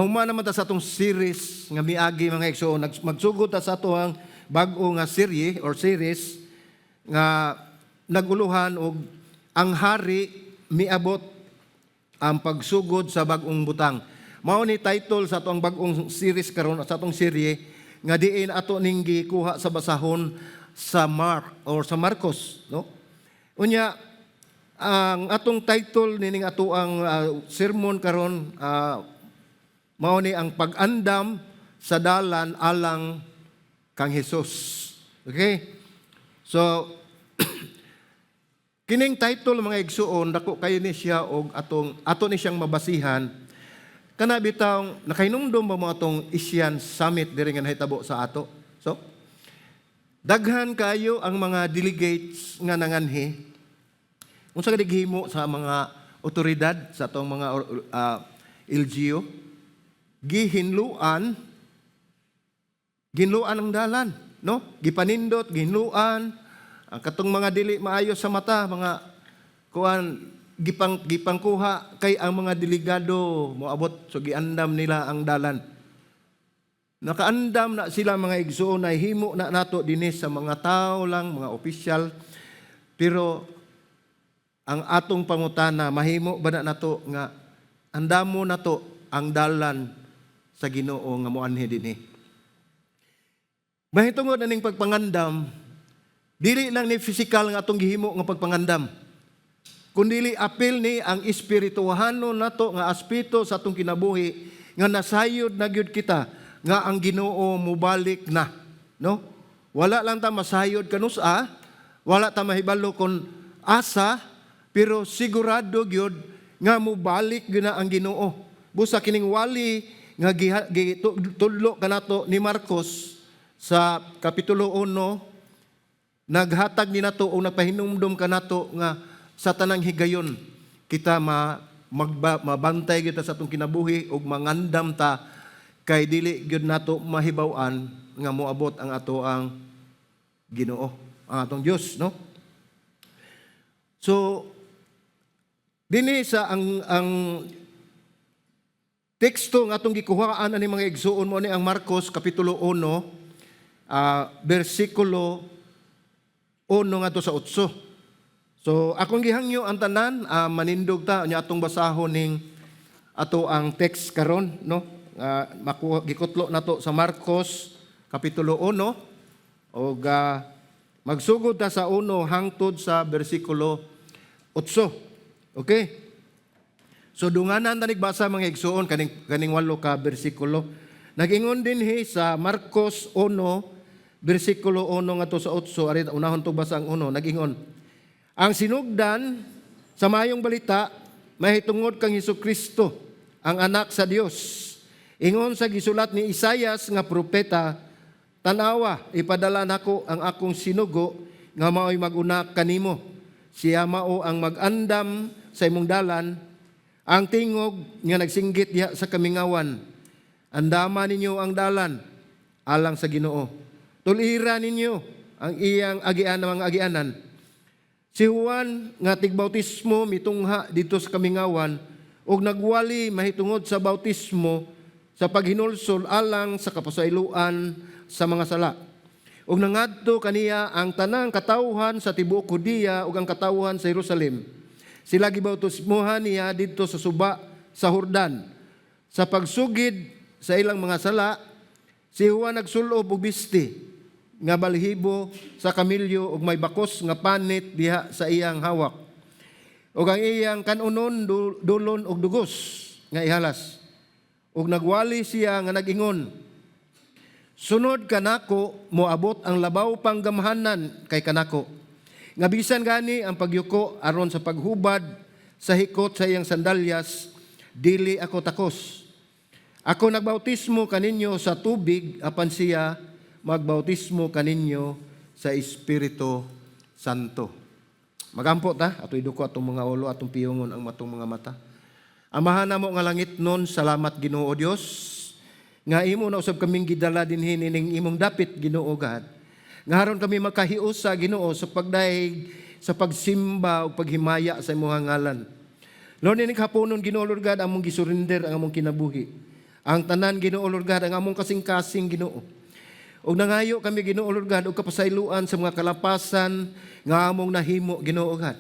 Nahuman naman ta sa atong series nga miagi mga igsoon. Magsugod ta sa ato ang bag-o nga serye or series nga naguluhan og ang hari miabot ang pagsugod sa bag-ong butang. Mao ni title sa atong bag-ong series karon sa atong serye nga diin ato ning gikuha sa basahon sa Mark or sa Marcos, no? Unya ang atong title nining ato ang sermon karon mao ni ang pag-andam sa dalan alang kang Hesus. Okay? So kining title mga igsuon dako kayo ni siya og ato ni siyang mabasihan kana bitaw nakahinumdum ba mo atong Asian Summit diri nga nahitabo sa ato. So daghan kayo ang mga delegates nga nanganhi. Unsa ka dighimo sa mga otoridad sa atong mga LGU? Ginluan ang dalan, no? Gipanindot, ginluan ang katong mga dili maayo sa mata, mga kuan gipangkuha kay ang mga delegado moabot so giandam nila ang dalan. Nakaandam na sila mga igsoon na himo na nato dinis sa mga tao lang, mga opisyal. Pero ang atong pangutana, mahimo ba na nato nga andamo nato ang dalan sa Ginoo nga moanhi dinhi. Mahitungod aning pagpangandam, dili lang ni physical nga atong gihimo nga pagpangandam, kundi apil ni ang espirituhano nato nga aspeto sa atong kinabuhi nga nasayod na gyud kita nga ang Ginoo mobalik na, no? Wala lang ta masayod kanusa, wala ta mahibalo kon asa, pero sigurado gyud nga mobalik gyud na ang Ginoo. Busa kining wali nga gitudlo kanato ni Marcos sa kapitulo 1, naghatag ni nato o nagpahinumdum kanato nga sa tanang higayon kita mabantay kita sa atong kinabuhi ug mangandam ta kay dili gyud nato mahibaw-an nga moabot ang ato ang Ginoo, ang atong Dios, no? So dinhi sa ang teksto nga atong gikuhaan ani mga igsuon mo ni ang Marcos kapitulo 1 bersikulo 1 ngadto sa 8. So akong gihangyo ang tanan manindog ta nya atong basahon ning ato ang text karon, no? Gikutlo nato sa Marcos kapitulo 1 og magsugod ta sa 1 hangtod sa bersikulo 8. Okay? So dunganan ta nagbasa mga igsuon kaning 8 ka bersikulo. Nag-ingon dinhi sa Marcos 1 bersikulo 1 ngadto sa 8, ari unahon to basa ang 1, nag-ingon, ang sinugdan sa mayong balita mahitungod kang Hesukristo, ang anak sa Dios. Ingon sa gisulat ni Isaias nga propeta, tanawa, ipadala nako ang akong sinugo nga mao'y mag-una kanimo. Siya mao ang mag-andam sa imong dalan, ang tingog nga nagsinggit diha sa kamingawan. Andama ninyo ang dalan alang sa Ginoo. Tulira ninyo ang iyang agian ng mga agianan. Si Juan nga tigbautismo mitungha dito sa kamingawan ug nagwali mahitungod sa bautismo sa paghinulsol alang sa kapasayloan sa mga sala. Ug nangadto kaniya ang tanang katawhan sa tibuok Judea ug ang katawhan sa Jerusalem. Sila gibautismohan niya dito sa suba sa Jordan. Sa pagsugid sa ilang mga sala, si Juan nagsulob og bisti nga balhibo sa kamilyo ug may bakos nga panit diha sa iyang hawak. Ug ang iyang kanunon dulon og dugos nga ihalas. Ug nagwali siya nga nag-ingon, sunod kanako moabot ang labaw pang gamhanan kay kanako. Nga bisan gani ang pagyuko aron sa paghubad sa hikot sa iyang sandalyas, dili ako takos. Ako nagbautismo kaninyo sa tubig, apan siya magbautismo kaninyo sa Espiritu Santo. Magampo ta, ato iduko atong mga ulo, atong piyongon ang matong mga mata. Amahan mo nga langit nun, salamat Ginoo Dios, nga imo na usab kaming gidala dinhi ning imong dapit Ginoo God. Nga haron kami makahiusa Ginoo sa pagdaig sa pagsimba o paghimaya sa imong ngalan. Lord, ini kapunon Ginoo Lord God, among gisurrender ang among kinabuhi. ang tanan Ginoo Lord God, ang among kasing-kasing Ginoo. Og nangayo kami Ginoo Lord God, og kapasayloan sa mga kalapasan nga among nahimo Ginoo God.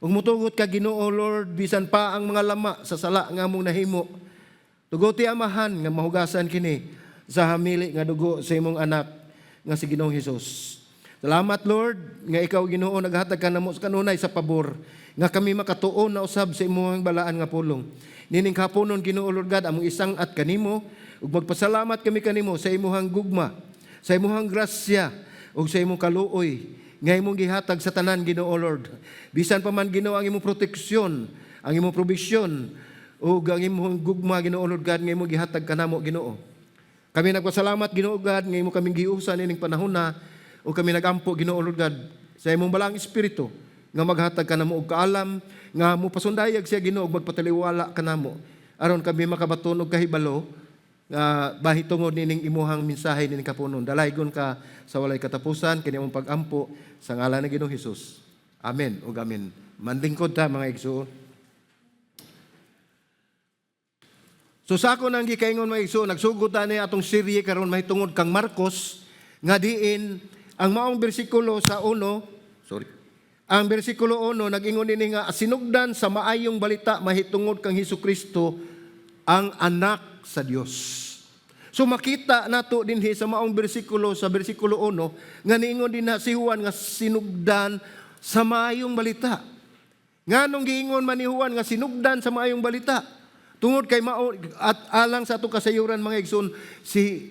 Ug mutugot ka Ginoo Lord, bisan pa ang mga lama sa sala nga among nahimo, tuguti amahan nga mahugasan kini sa hamili nga dugo sa imong anak nga si Ginoong Hesus. Salamat Lord nga ikaw Ginoo naghatag ka namo sa kanunay sa pabor nga kami makatuon na usab sa imong balaan nga pulong. Nining kapunon Ginoo Lord God among isang at kanimo ug magpasalamat kami kanimo sa imong gugma, sa imong grasya ug sa imong kaluoy nga imong gihatag sa tanan Ginoo Lord. Bisan pa man Ginoo ang imong proteksyon, ang imong probisyon ug ang imong gugma Ginoo Lord God nga imong gihatag kanamo Ginoo. Kami nagpasalamat Ginoo God nga imo kaming giusan ining panahon na o kami nagampo Ginoo Lord God sa imong balang espiritu nga maghatag kanamo og kaalam nga mupasundayag siya Ginoo ug magpataliwala kanamo aron kami makabaton og kahibalo nga bahitungod nining imuhang mensahe nining kapunon. Dalaygon ka sa walay katapusan kini imong pag-ampo sa ngalan ni Ginoong Hesus. Amen ug amen. Manlingkod ta mga igsoon. So sa ako nang gikaingon mga igsoon, nagsugod ta ni atong serye karon mahitungod kang Marcos nga diin ang maong bersikulo sa 1, ang bersikulo 1 nag-ingon ini nga sinugdan sa maayong balita mahitungod kang Hesukristo ang anak sa Dios. So makita nato dinhi sa maong bersikulo sa bersikulo 1 nga niingon din na si Juan nga sinugdan sa maayong balita. Nganong giingon man ni Juan nga sinugdan sa maayong balita? Tungod kay mao at alang sa ato kasayuran mga igsoon si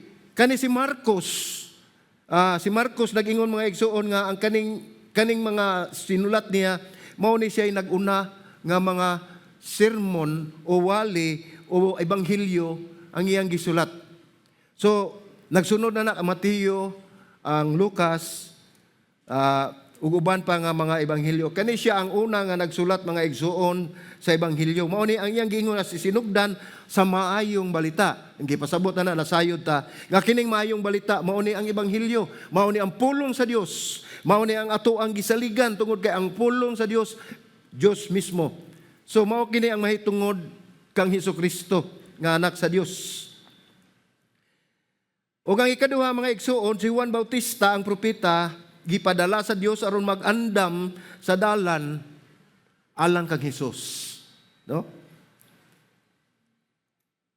Marcos nag-ingon mga igsoon nga ang kaning mga sinulat niya mao ni siya nag-una nga mga sermon o wali o ebanghelyo ang iyang gisulat. So nagsunod na ang Mateo, ang Lucas, ug uban pa nga mga ebanghelyo. Kani siya ang una nga nagsulat mga igsoon sa ebanghelyo. Mao ni ang iyang giingon na sinugdan sa maayong balita. Ang gipasabot na nasayod ta nga kining maayong balita mao ni ang ebanghelyo, mao ni ang pulong sa Dios, mao ni ang ato ang gisaligan tungod kay ang pulong sa Dios mismo. So mao kini ang mahitungod kang Hesukristo nga anak sa Dios. O ang ikaduha mga igsoon si Juan Bautista ang propeta gipadala sa Dios aron mag-andam sa dalan alang kang Hesus. No?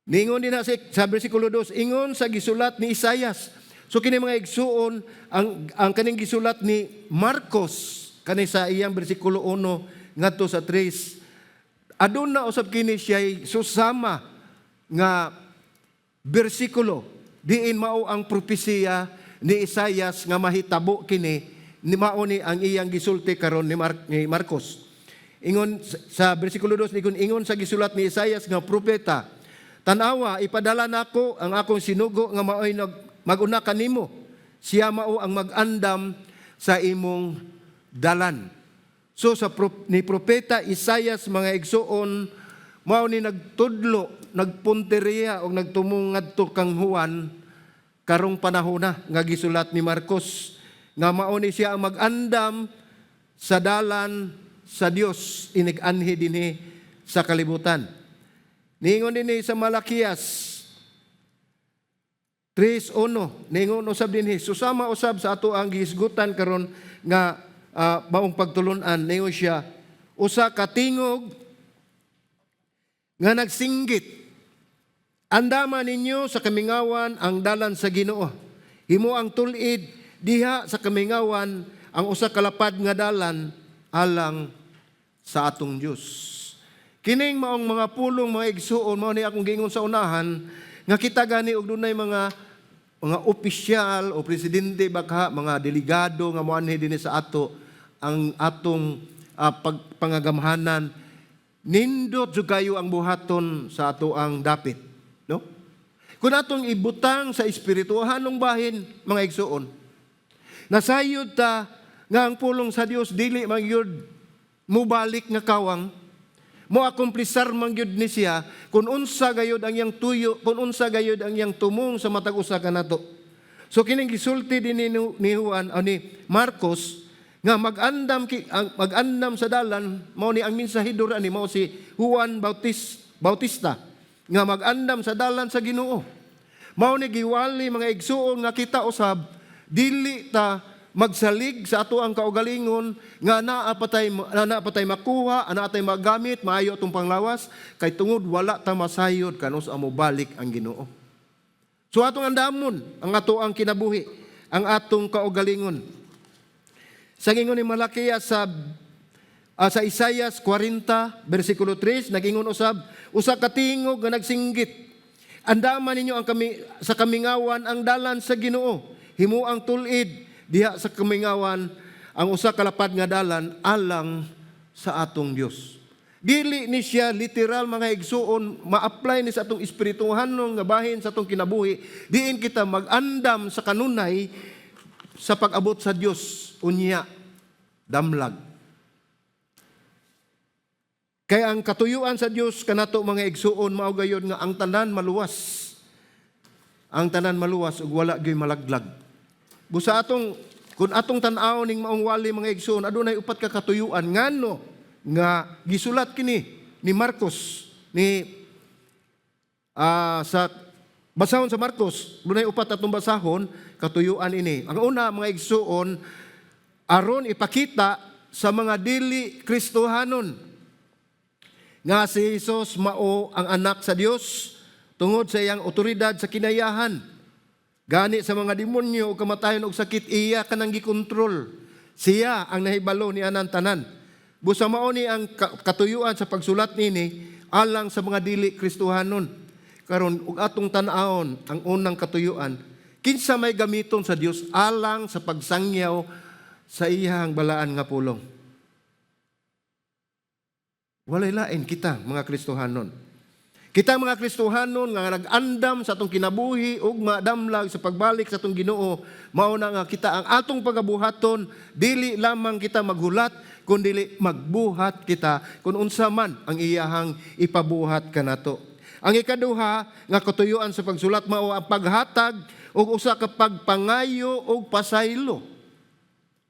Ningon din na sa bersikulo 2, ingon sa gisulat ni Isaias. So kini mga igsuon ang kaning gisulat ni Marcos kani sa iyang bersikulo 1 ngadto sa 3. Aduna usab kini siya susama nga bersikulo diin mao ang propesiya ni Isaias nga mahitabo kini ni mao ni ang iyang gisulti karon ni Marcos. Ingon sa bersikulo 2 ingon sa gisulat ni Isaias nga propeta, tanawa ipadala nako ang akong sinugo nga maoy mag-una kanimo. Siya mao ang mag-andam sa imong dalan. So sa ni propeta Isaias mga igsoon mao ni nagtudlo, nagpunteriya o nagtumong ngadto kang Juan karong panahon na nga gisulat ni Marcos nga mao ni siya ang mag-andam sa dalan sa Dios inig-anhi dinhi sa kalibutan. Ningon dinhi sa Malakias 3:1 ningon usab dinhi susama usab sa ato ang gihisgutan karon nga maong pagtulunan ningon siya usa ka tingog nga nagsinggit. Andaman ninyo sa kamingawan ang dalan sa Ginoo. Himo ang tulid diha sa kamingawan ang usa ka lapad nga dalan alang sa atong Dios. Kining maong mga pulong mga igsuon mao ni akong giingon sa unahan nga kita gani og dunay mga opisyal o presidente baka mga delegado nga moanhi dinhi sa ato ang atong pangagamhanan nindot jud kayo ang buhaton sa ato ang dapit. No? Kung atong ibutang sa espirituhanong bahin, mga igsuon, nasayod ta nga ang pulong sa Dios dili magyud mubalik nga kawang, mo akumplisar man gyud ni siya kung unsa gayud ang iyang tuyo, kung unsa gayud ang iyang tumong sa matag usa kanato. So kining gisulti din ni Juan o ni Marcos nga mag-andam sa dalan mao ni ang mensahedor ani mao si Juan Bautista nga mag-andam sa dalan sa Ginoo. Mao ni giwali mga igsuon nga kita usab dili ta magsalig sa ato ang kaugalingon nga naa patay makuha, ana tay magamit, maayo atong panglawas kay tungod wala ta masayod kanus amo balik ang Ginoo. So atong andamon ang ato ang kinabuhi, ang atong kaugalingon. Sa gingon ni Malakias sa Isaias 40 bersikulo 3 nagingon usab, usa ka tingog nga nagsinggit, andaman ninyo ang sa kamingawan ang dalan sa Ginoo, himuang tulid diha sa kamingawan ang usa ka lapad nga dalan alang sa atong Dios. Dili ni siya literal mga igsuon, ma-apply ni sa atong espirituhanon nga bahin sa atong kinabuhi, diin kita mag-andam sa kanunay sa pag-abot sa Dios unya damlag. Kaya ang katuyuan sa Dios kanato mga igsuon mao gayud nga ang tanan maluwas. Ang tanan maluwas ug wala gyud malaglag. Busa atong kun atong tan-aw ning maong wali mga igsuon adunay upat ka katuyuan ngano nga gisulat kini ni Marcos ni sa basahon sa Marcos dunay upat atong basahon katuyuan ini. Ang una mga igsuon aron ipakita sa mga dili Kristohanon nga si Jesus mao ang anak sa Dios tungod sa iyang otoridad sa kinayahan. Gani sa mga demonyo o kamatayon og sakit iya kanang gikontrol. Siya ang nahibalo ni anan tanan. Busa mao ni ang katuyuan sa pagsulat nini alang sa mga dili Kristohanon. Karon ug atong tan-awon ang unang katuyuan, kinsa may gamiton sa Dios alang sa pagsangyaw sa iyang balaan nga pulong. Walay lain kita mga Kristohanon. Kita mga Kristohanon nga nag-andam sa atong kinabuhi ug madamlag sa pagbalik sa atong Ginoo, mao na nga kita ang atong pagabuhaton dili lamang kita maghulat kundi magbuhat kita kun unsa man ang iyahang ipabuhat kanato. Ang ikaduha nga katuyuan sa pagsulat mao ang paghatag og usa ka pagpangayo og pasaylo.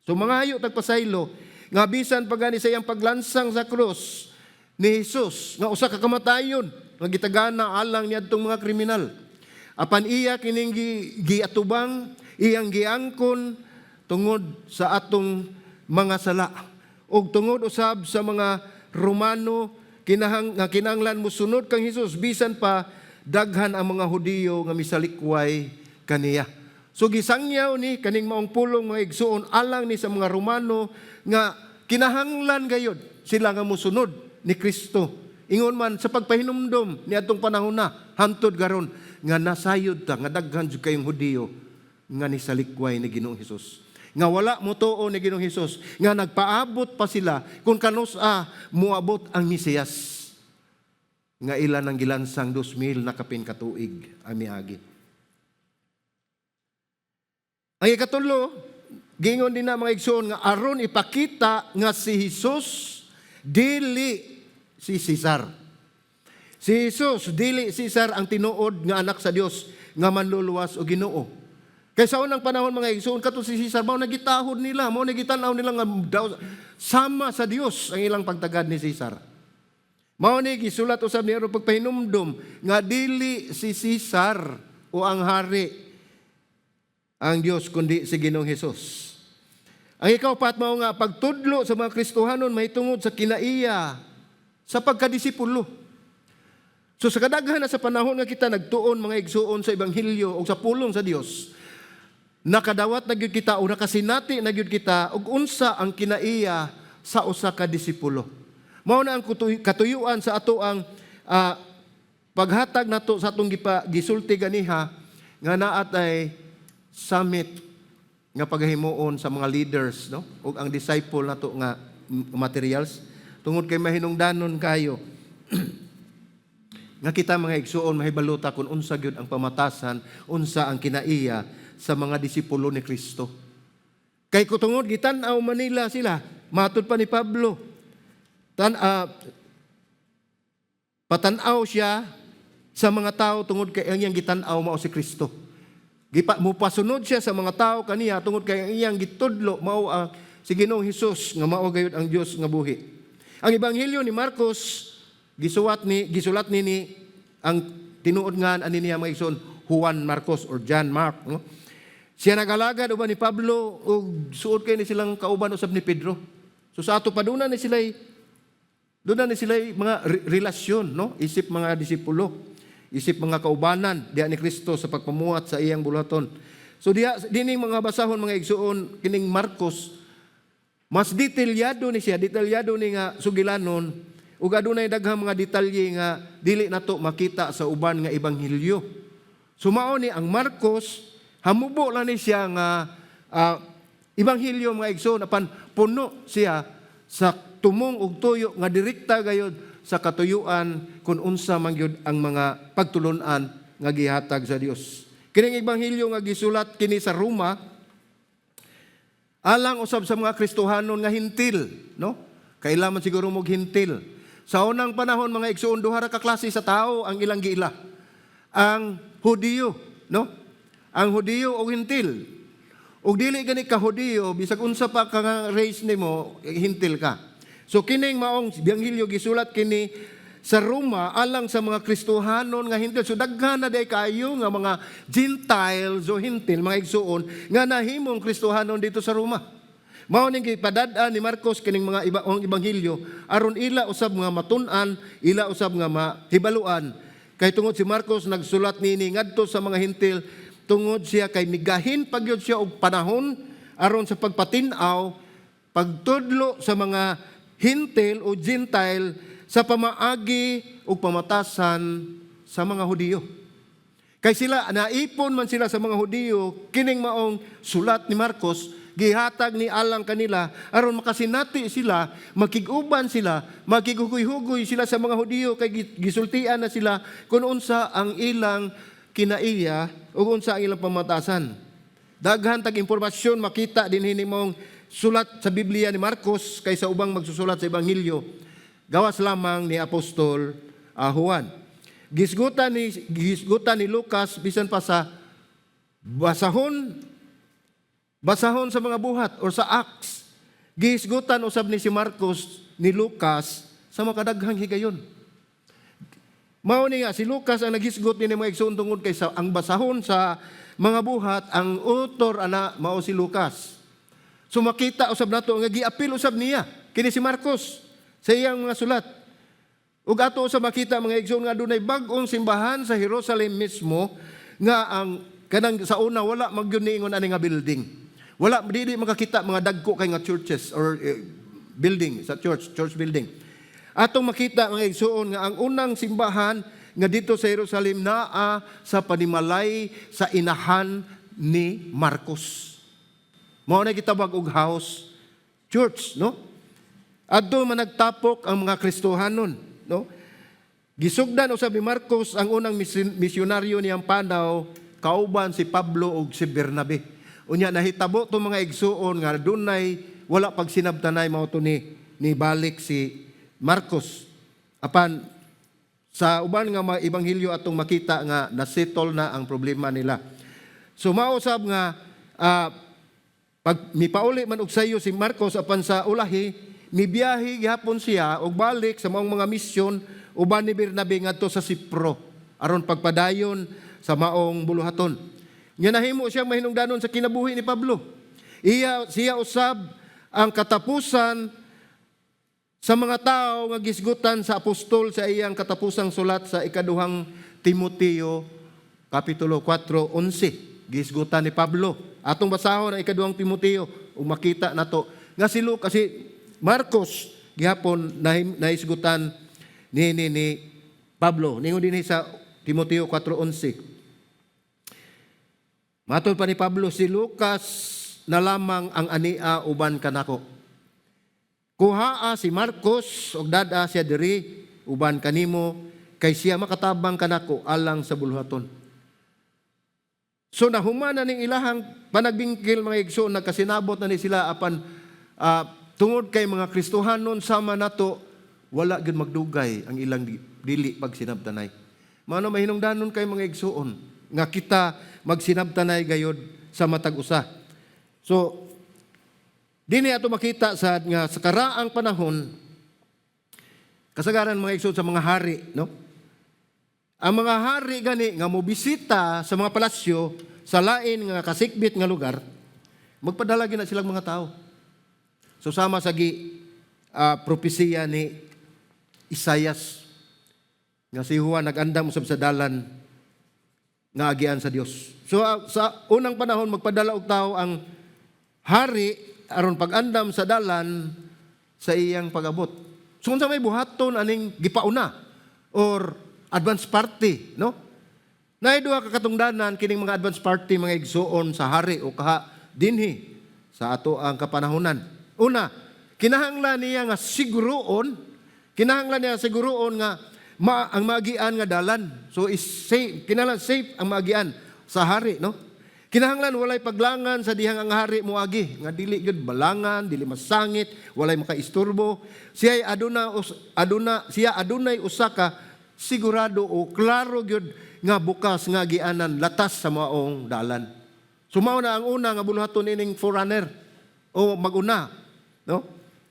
So mangayo tag pasaylo nga bisan pagani sa iyang paglansang sa krus ni Jesus nga usa ka kamatayon nga gitagana alang niadtong mga kriminal. Apan iya kining giatubang, iyang giangkon tungod sa atong mga sala ug tungod usab sa mga Romano kinahanglan mosunod kang Jesus bisan pa daghan ang mga Hudiyo nga misalikway kaniya. So gisangyaw ni kaning maong pulong mga igsuon alang ni sa mga Romano nga kinahanglan gayud sila nga mosunod ni Kristo. Ingon man sa pagpahinumdom ni atong panahon na hantod garon nga nasayod ta nga daghan jud kayong Hudiyo nga nisalikway ni Ginoong Hesus. Nga wala mo tuo ni Ginoong Hesus, nga nagpaabot pa sila kung kanus-a muabot ang Mesiyas. Nga ilan ang gilansang 2,000 na kapin katuig amiagi. Ang ikatulo, gingon din na mga igsoon nga aron ipakita nga si Hesus dili si Cesar. Si Jesus, dili Cesar ang tinuod nga anak sa Dios nga manluluwas o Ginoo. Kaya sa unang panahon mga igsoon kato si Cesar, mao nagitahod nila, mao nagitanaw nila nga sama sa Dios ang ilang pagtagad ni Cesar. Mao ni gisulat usab ni aron pagpahinumdom nga dili si Cesar o ang hari ang Dios kundi si Ginoong Hesus. Ang ikaapat mao nga pagtudlo sa mga Kristohanon mahitungod sa kinaiya sa pagkadisipulo. So sa kadaghan na sa panahon nga kita nagtuon mga igsuon sa ebanghelyo o sa pulong sa Dios, nakadawat na gyud kita o nakasinati na gyud kita og unsa ang kinaiya sa usa ka disipulo. Mao na ang katuyuan sa ato ang paghatag nato sa atong gisulti ganiha nga naat ay summit nga paghimuon sa mga leaders, no? Ug ang disciple nato nga materials tungod kay mahinungdanon kayo nga kita mga igsuon mahibaluta kung unsa gyud ang pamatasan, unsa ang kinaiya sa mga disipulo ni Kristo. Kay kutungod gitan-aw Manila sila, matud pa ni Pablo. Patan-aw siya sa mga tao tungod kay ang iyang gitan-aw mao si Kristo. Mupasunod siya sa mga tao kaniya tungod kay ang iyang gitudlo mao si Ginoong Hesus nga mao gayud ang Dios nga buhi. Ang ebanghelyo ni Marcos gisulat ni ang tinuod nga ani niya mga igsoon Juan Marcos or John Mark, no? Siya nagalagad uban ni Pablo ug suod kay ni silang kauban usab ni Pedro. So sa ato pa doon na ni sila mga relasyon, no? Isip mga disipulo, isip mga kaubanan diha ni Kristo sa pagpamuhat sa iyang buluhaton. So dining mga basahon mga igsoon kining Marcos, mas detalyado ni siya, detalyado ni nga sugilanon ug adunay daghang mga detalye nga dili nato makita sa uban nga ebanghelyo. Sumao ni ang Marcos, hamubo lang ni siya nga ebanghelyo mga igsoon apan puno siya sa tumong ug tuyo nga direkta gayud sa katuyuan kung unsa man gyud ang mga pagtulon-an nga gihatag sa Dios. Kining ebanghelyo nga gisulat kini sa Roma alang usab sa mga Kristohanon nga hintil, no? Kailangan siguro mog hintil. Sa unang panahon mga igsoon duha ra ka klase sa tao ang ilang giila. Ang Hudiyo, no? Ang Hudiyo o hintil. Ug dili gani ka Hudiyo bisag unsa pa ka nga race nimo, hintil ka. So kining maong ebanghelyo gisulat kini sa Roma alang sa mga Kristohanon nga hintil. So daghan na day kayo nga mga Gentiles o hintil mga igsoon nga nahimong Kristohanon dito sa Roma. Mao ning gipadad-an ni Marcos kining mga ebanghelyo aron ila usab nga matun-an, ila usab nga mahibaluan. Kay tungod si Marcos nagsulat nini ngadto sa mga hintil tungod siya kay migahin pagyud siya og panahon aron sa pagpatin-aw, pagtudlo sa mga hintil o Gentile sa pamaagi o pamatasan sa mga Hudiyo. Kay sila, naipon man sila sa mga Hudiyo, kining maong sulat ni Marcos, gihatag ni alang kanila, aron makasinati sila, makiguban sila, makiguhugoy-hugoy sila sa mga Hudiyo, kay gisultian na sila kung unsa ang ilang kinaiya o unsa ang ilang pamatasan. Daghan tag impormasyon makita din hinimong sulat sa Biblia ni Marcos kaysa ubang magsusulat sa Ebanghelyo. Gawas lamang ni Apostol Juan. Gisgutan ni Lucas bisan pa sa basahon sa mga buhat or sa Acts. Gisgutan usab ni si Marcos ni Lucas sa makadaghang higayon. Mao ni nga si Lucas ang nagisgot ni mga igsoon tungod kay sa ang basahon sa mga buhat, ang author ana mao si Lucas. So makita usab nato nga giapil usab niya kini si Marcos sa iyang mga sulat. Ug ato sa makita mga igsoon nga dunay bag-ong simbahan sa Jerusalem mismo nga ang kanang sa una wala magyud niingon ani nga building. Wala dili makakita mga dagko kay nga churches or building sa church building. Atong makita mga igsoon nga ang unang simbahan nga dito sa Jerusalem naa sa panimalay sa inahan ni Marcos. Mao na gitabag og house church, no? Adto man nagtapok ang mga Kristohanon, no? Gisugdan usab ni Marcos ang unang misyonaryo niyang panaw, kauban si Pablo ug si Bernabe. Unya nahitabo to mga igsuon nga dunay wala pagsinabtanay mao to ni balik si Marcos. Apan sa uban nga mga ebanghelyo atong makita nga nasettle na ang problema nila. So mausab nga pag mipauli man og sayo si Marcos apan sa ulahi mibiyahe gihapon siya og balik sa maong mga misyon uban ni Bernabe ngadto sa Cipro aron pagpadayon sa maong buluhaton. Nya nahimo siyang mahinungdanon sa kinabuhi ni Pablo. Siya usab ang katapusan sa mga tao nga gisgutan sa apostol sa iyang katapusang sulat sa ikaduhang Timoteo kapitulo 4:11. Gisgutan ni Pablo. Atong basahon ang ikaduhang Timoteo ug makita nato nga si Marcos gihapon naisgutan ni Pablo. Ningon dinhi sa Timoteo 4:11. Matod pa ni Pablo, si Lucas na lamang ang ania uban kanako. Kuhaa si Marcos og dada siya diri uban kanimo kay siya makatabang kanako alang sa buluhaton. So nahuman na ning ilahang panagbingkil mga igsoon nagkasinabot na ni sila apan tungod kay mga Kristohanon sama nato wala gyud magdugay ang ilang dili pagsinabtanay. Mao mahinungdanon kay mga igsoon nga kita magsinabtanay gayod sa matag usa. So dinhi ato makita sa karaang panahon kasagaran mga igsoon sa mga hari, no? ang mga hari gani nga mobisita sa mga palasyo sa lain nga kasikbit nga lugar, magpadala gina silang mga tao. So sama sa propesiya ni Isaias nga si Juan nag-andam usab sa dalan nga agian sa Dios. So sa unang panahon magpadala og tao ang hari aron pag-andam sa dalan sa iyang pag-abot. So unsa may buhaton aning gipauna or advance party, no? Naay duha ka katungdanan kining mga advance party mga igsuon sa hari o kaha dinhi sa ato ang kapanahonan. Una, kinahanglan niya nga siguroon nga ang maagian nga dalan. So is safe, kinahanglan safe ang maagian sa hari, no? Kinahanglan walay paglangan sa dihang ang hari moagi nga dili gyud balangan, dili masangit, walay makaisturbo. Siya adunay usa ka sigurado o klaro gyud nga bukas nga agianan latas sa maong dalan. Sumao na ang una nga buluhaton ining forerunner o maguna, no?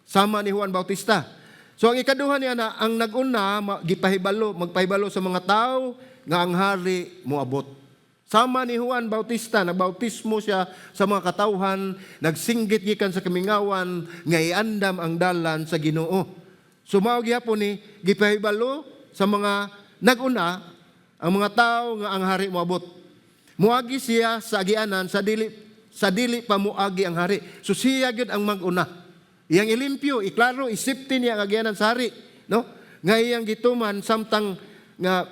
Sama ni Juan Bautista. So ang ikaduha niya na ang naguna magpahibalo sa mga tao nga ang hari moabot. Sama ni Juan Bautista, nagbautismo siya sa mga katawhan, nagsinggit gikan sa kamingawan nga iandam ang dalan sa Ginoo. Sumao gyapon ni gipahibalo sa mga naguna ang mga tao nga ang hari moabot. Muagi siya sa agianan sa dili pa muagi ang hari. So siya gyud ang maguna. Iyang ilimpyo, iklaro, isipti niya ang agianan sa hari, no? Nga iyang gituman samtang nga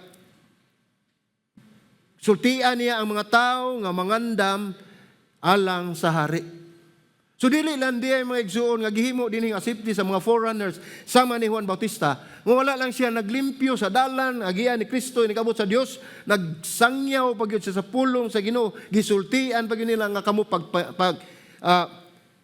sultian niya ang mga tao nga mangandam alang sa hari. So dili lang diay mga igsuon nga gihimo dinhi nga asipti sa mga forerunners sama ni Juan Bautista. Nga wala lang siya naglimpyo sa dalan agian ni Kristo nikabot sa Dios, nagsangyaw pagyud siya sa pulong sa Ginoo, gisultian pag nila nga kamo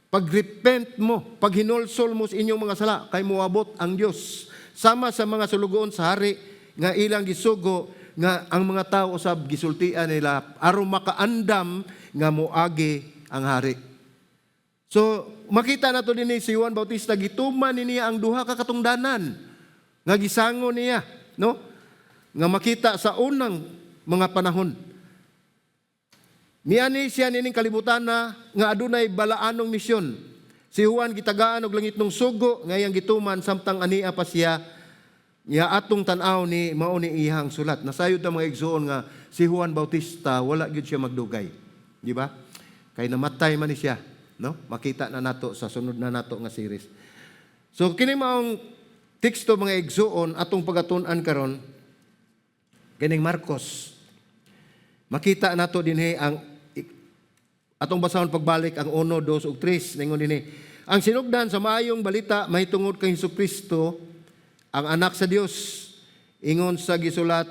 pagrepent mo, paghinulsol mo sa inyong mga sala, kay moabot ang Dios. Sama sa mga sulugoon sa hari nga ilang gisugo nga ang mga tao usab gisultian nila aron makaandam nga moagi ang hari. So makita nato dinhi si Juan Bautista gituman niya ang duha ka katungdanan nga gisangon niya, no? Nga makita sa unang mga panahon. Niani siya nining kalibutan na nga adunay balaanong misyon. Si Juan gitagaan og langit ng sugo ngayang gituman samtang ania pa siya nga atong tan-aw ni mao ni ihang sulat. Nasayod ta mga igsuon nga si Juan Bautista wala gyud siya magdugay. Di ba? Kay namatay man ni siya, no? Makita na nato sa sunod na nato nga series. So kini maong teksto mga igsuon atong pagatun-an karon kining Marcos. Makita nato dinhi ang atong basahon pagbalik ang 1, 2 ug 3 ningon dinhi. Ang sinugdan sa maayong balita mahitungod kay Hesukristo ang anak sa Dios. Ingon sa gisulat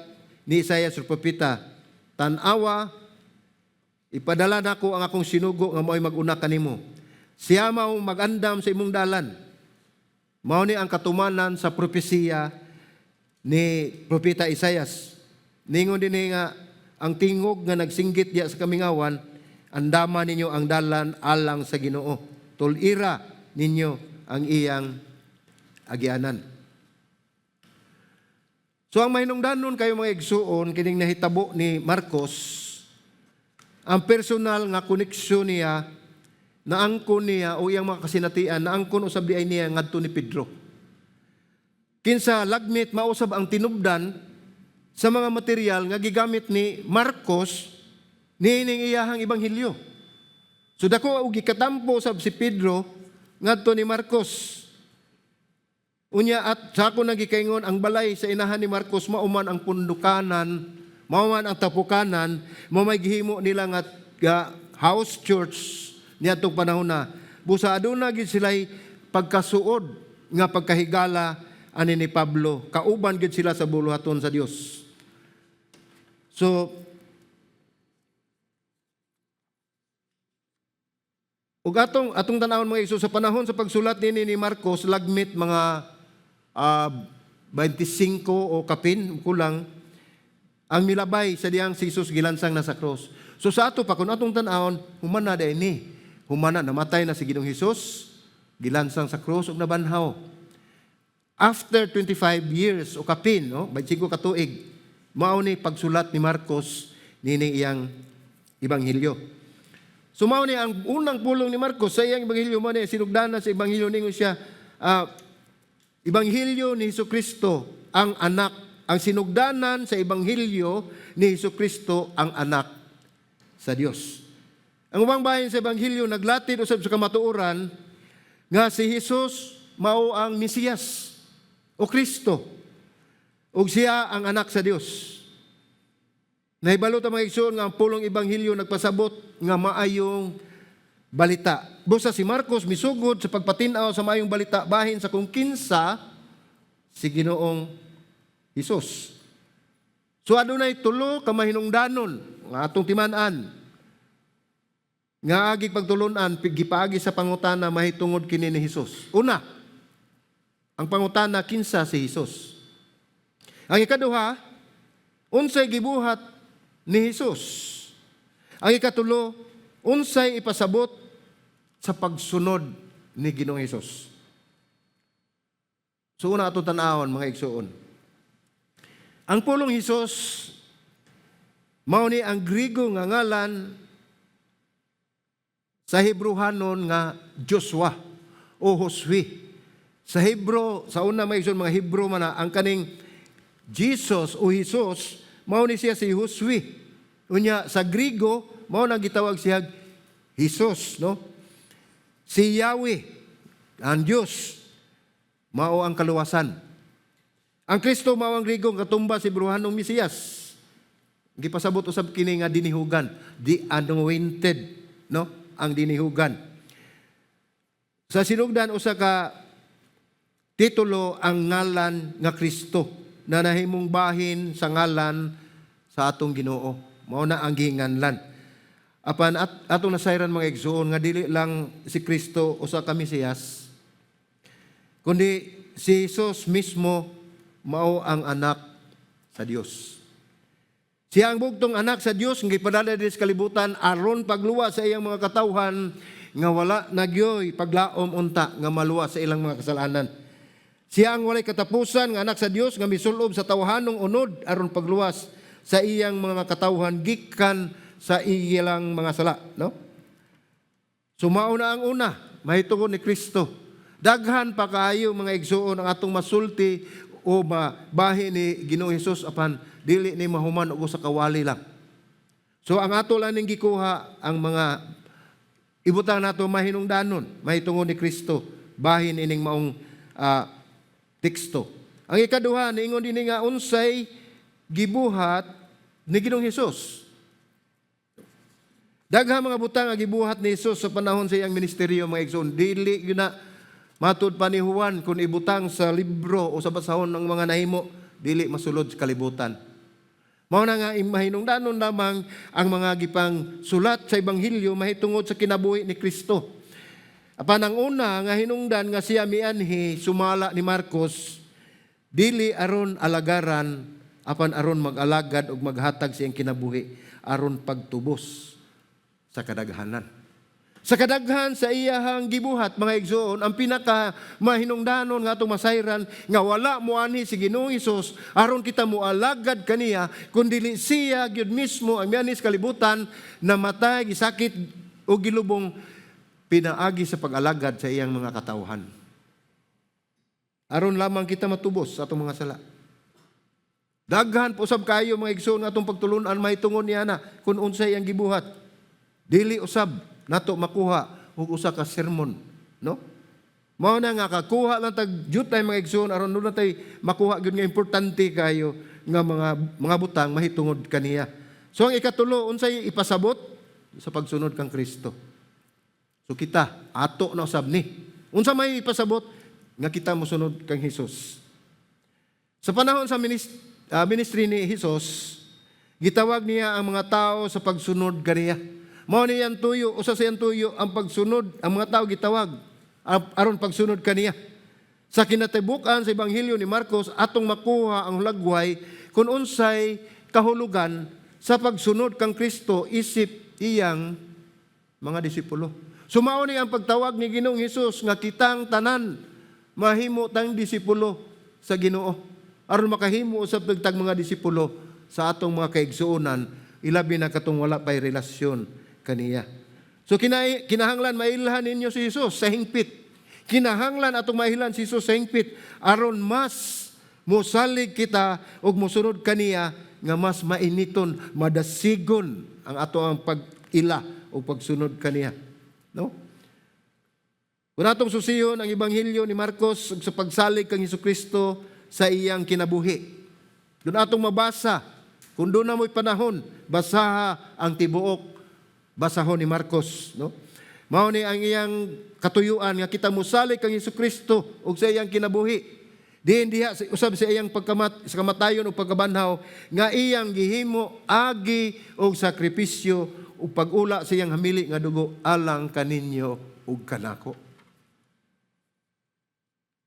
ni Isaias sa propeta, tan-awa ipadala nako ang akong sinugo nga mao'y mag-una kanimo. Siya mao magandam sa imong dalan. Mao ni ang katumanan sa propesiya ni propeta Isaias. Ningon dinhi nga ang tingog nga nagsinggit diya sa kamingawan, andama ninyo ang dalan alang sa Ginoo. Tulira ninyo ang iyang agianan. So ang mahinungdanon kayo mga igsuon kining nahitabo ni Marcos, ang personal nga koneksyon niya naangkon niya o iyang mga kasinatian naangkon usab di ay niya ngadto ni Pedro. Kinsa lagmit mausab ang tinubdan sa mga material nga gigamit ni Marcos nining iyahang ebanghelyo. So dako og gikatampo sab si Pedro ngadto ni Marcos. Unya at sa ako nagikaingon ang balay sa inahan ni Marcos mauman ang pundukanan, mauman ang tapukanan, may gihimo nila nga house church niadtong panahon na. Busa aduna gid sila'y pagkasuod nga pagkahigala ani ni Pablo. Kauban gid sila sa buluhaton sa Dios. So ug atong tanawon mga igsoon sa panahon sa pagsulat ni Marcos lagmit mga 25 o kapin kulang ang milabay sa diyang si Jesus gilansang na sa cross. So sa ato pa kun atong tan-awon humana da ini. Humana namatay na si Ginoong Hesus gilansang sa cross ug nabanhaw. After 25 years o kapin, no, 25 ka tuig mao ni pagsulat ni Marcos nining iyang ebanghelyo. So mao ni ang unang pulong ni Marcos sa iyang ebanghelyo, mao ni sinugdanan sa ebanghelyo ningon siya ebanghelyo ni Hesukristo ang anak, ang sinugdanan sa ebanghelyo ni Hesukristo ang anak sa Dios. Ang ubang bahin sa ebanghelyo naglatid usab sa kamatuoran nga si Jesus mao ang Mesiyas o Kristo ug siya ang anak sa Dios. Nahibalo ta mga igsoon nga ang pulong ebanghelyo nagpasabot nga maayong balita. Busa si Marcos misugod sa pagpatinaw sa maayong balita bahin sa kung kinsa si Ginoong Hesus. So adunay tulo ka mahinungdanon nga atong timan-an nga agi pagtulunan gipaagi sa pangutana mahitungod kini ni Hesus. Una, ang pangutana kinsa si Hesus. Ang ikaduha, unsay gibuhat ni Hesus. Ang ikatulo, unsay ipasabot sa pagsunod ni Ginoong Hesus. So una atong tan-awon mga igsoon. Ang pulong Hesus mao ni ang Griego nga ngalan sa Hebrehanon nga Joshua o Josue. Sa Hebro, sa una may mga Hebro man ang kaning Jesus o Hesus, mao ni siya si Josue. Unya sa Griego, mao nang gitawag siya Hesus, no? Si Yahweh, ang Diyos, mao ang kaluwasan. Ang Kristo mao ang Griego katumba si Hebrehanong Mesiyas. Gipasabot usab kini nga dinihugan, the anointed, no? Ang dinihugan. Sa sinugdan usa ka titulo ang ngalan nga Kristo na nahimong bahin sa ngalan sa atong Ginoo. Mao na ang gihinganlan. Apan atong nasayran mga igsoon nga dili lang si Kristo usa ka Mesiyas, kundi si Jesus mismo mao ang anak sa Dios. Siya ang bugtong anak sa Dios nga gipadala sa kalibutan aron pagluwa sa iyang mga katawhan nga wala nagyoy paglaom unta nga maluwa sa ilang mga kasalanan. Siya ang walay katapusan nga anak sa Dios nga misulob sa tawhanong unod aron pagluwas sa iyang mga katawhan gikan sa ilang mga sala, no? Sumao na ang una, mahitungod ni Kristo. Daghan pa kaayo mga igsoon ang atong masulti o mabahin ni Ginoong Hesus apan dili ni mahuman og sa kawali lang. So ang ato lang ning gikuha ang mga ibutang nato mahinungdanon mahitungod ni Kristo bahin ining maong teksto. Ang ikaduha niingon dinhi nga unsay gibuhat ni Ginoong Hesus. Daghang mga butang nga gibuhat ni Hesus sa panahon sa iyang ministeryo mga igsoon, dili gyud na matud pa ni Juan kung ibutang sa libro o sa basahon ng mga nahimo, dili masulod sa kalibutan. Mao na nga mahinungdanon lamang ang mga gipang sulat sa ebanghelyo mahitungod sa kinabuhi ni Kristo. Apan ang una nga hinungdan nga siya mianhi sumala ni Marcos, dili aron alagaran apan aron mag-alagad ug maghatag siyang kinabuhi aron pagtubos sa kadaghanan. Sa kadaghan sa iyahang gibuhat mga igsoon, ang pinaka mahinungdanon nga atong masayran nga wala moani si Ginoong Hesus aron kita moalagad kaniya kundi siya gyud mismo ang mianis kalibutan namatay gisakit o gilubong pinaagi sa pag-alagad sa iyang mga katawhan. Aron lamang kita matubos sa atong mga sala. Daghan po usab kayo mga igsoon nga atong pagtulunan mahitungod niya na kung unsay ang gibuhat. Dili usab nato makuha og usa ka sermon, no? Mao na nga kakuha lang tag jutay mga igsoon aron doon natay makuha gyud nga importante kayo nga mga butang mahitungod kaniya. So ang ikatulo unsay ipasabot sa pagsunod kang Kristo. So kita ato na usab ni. Unsa may ipasabot nga kita mosunod kang Hesus. Sa panahon sa ministry ni Hesus, gitawag niya ang mga tao sa pagsunod kaniya. Mao ni yan tuyo, usa sa yan tuyo ang pagsunod, ang mga tao gitawag aron pagsunod kaniya. Sa kinatibukan sa ebanghelyo ni Marcos atong makuha ang hulagway kung unsay kahulugan sa pagsunod kang Kristo isip iyang mga disipulo. Sumao ni ang pagtawag ni Ginoong Hesus nga kitang tanan mahimo tang disipulo sa Ginoo aron makahimo usab tag mga disipulo sa atong mga kaigsuonan, ilabi na katong wala pa'y relasyon kaniya. So kinahanglan mailhan ninyo si Jesus sa hingpit. Kinahanglan atong mailhan si Jesus sa hingpit aron mas mosalig kita ug mosunod kaniya nga mas mainiton, madasigon ang ato ang pag-ila o pagsunod kaniya. No? Kung atong susiyon ang Ebanghelyo ni Marcos sa pagsalig kang Hesukristo sa iyang kinabuhi. Doon atong mabasa, kung doon na mo'y panahon, basaha ang tibuok, basahon ni Marcos. No? Mao ni ang iyang katuyuan nga kita mosalig kang Hesukristo ug sa iyang kinabuhi. Diin diha usab sa iyang sa kamatayon o pagkabanhaw nga iyang gihimo agi og sakripisyo ug pag-ula sa iyang hamili nga dugo alang kaninyo ug kanako.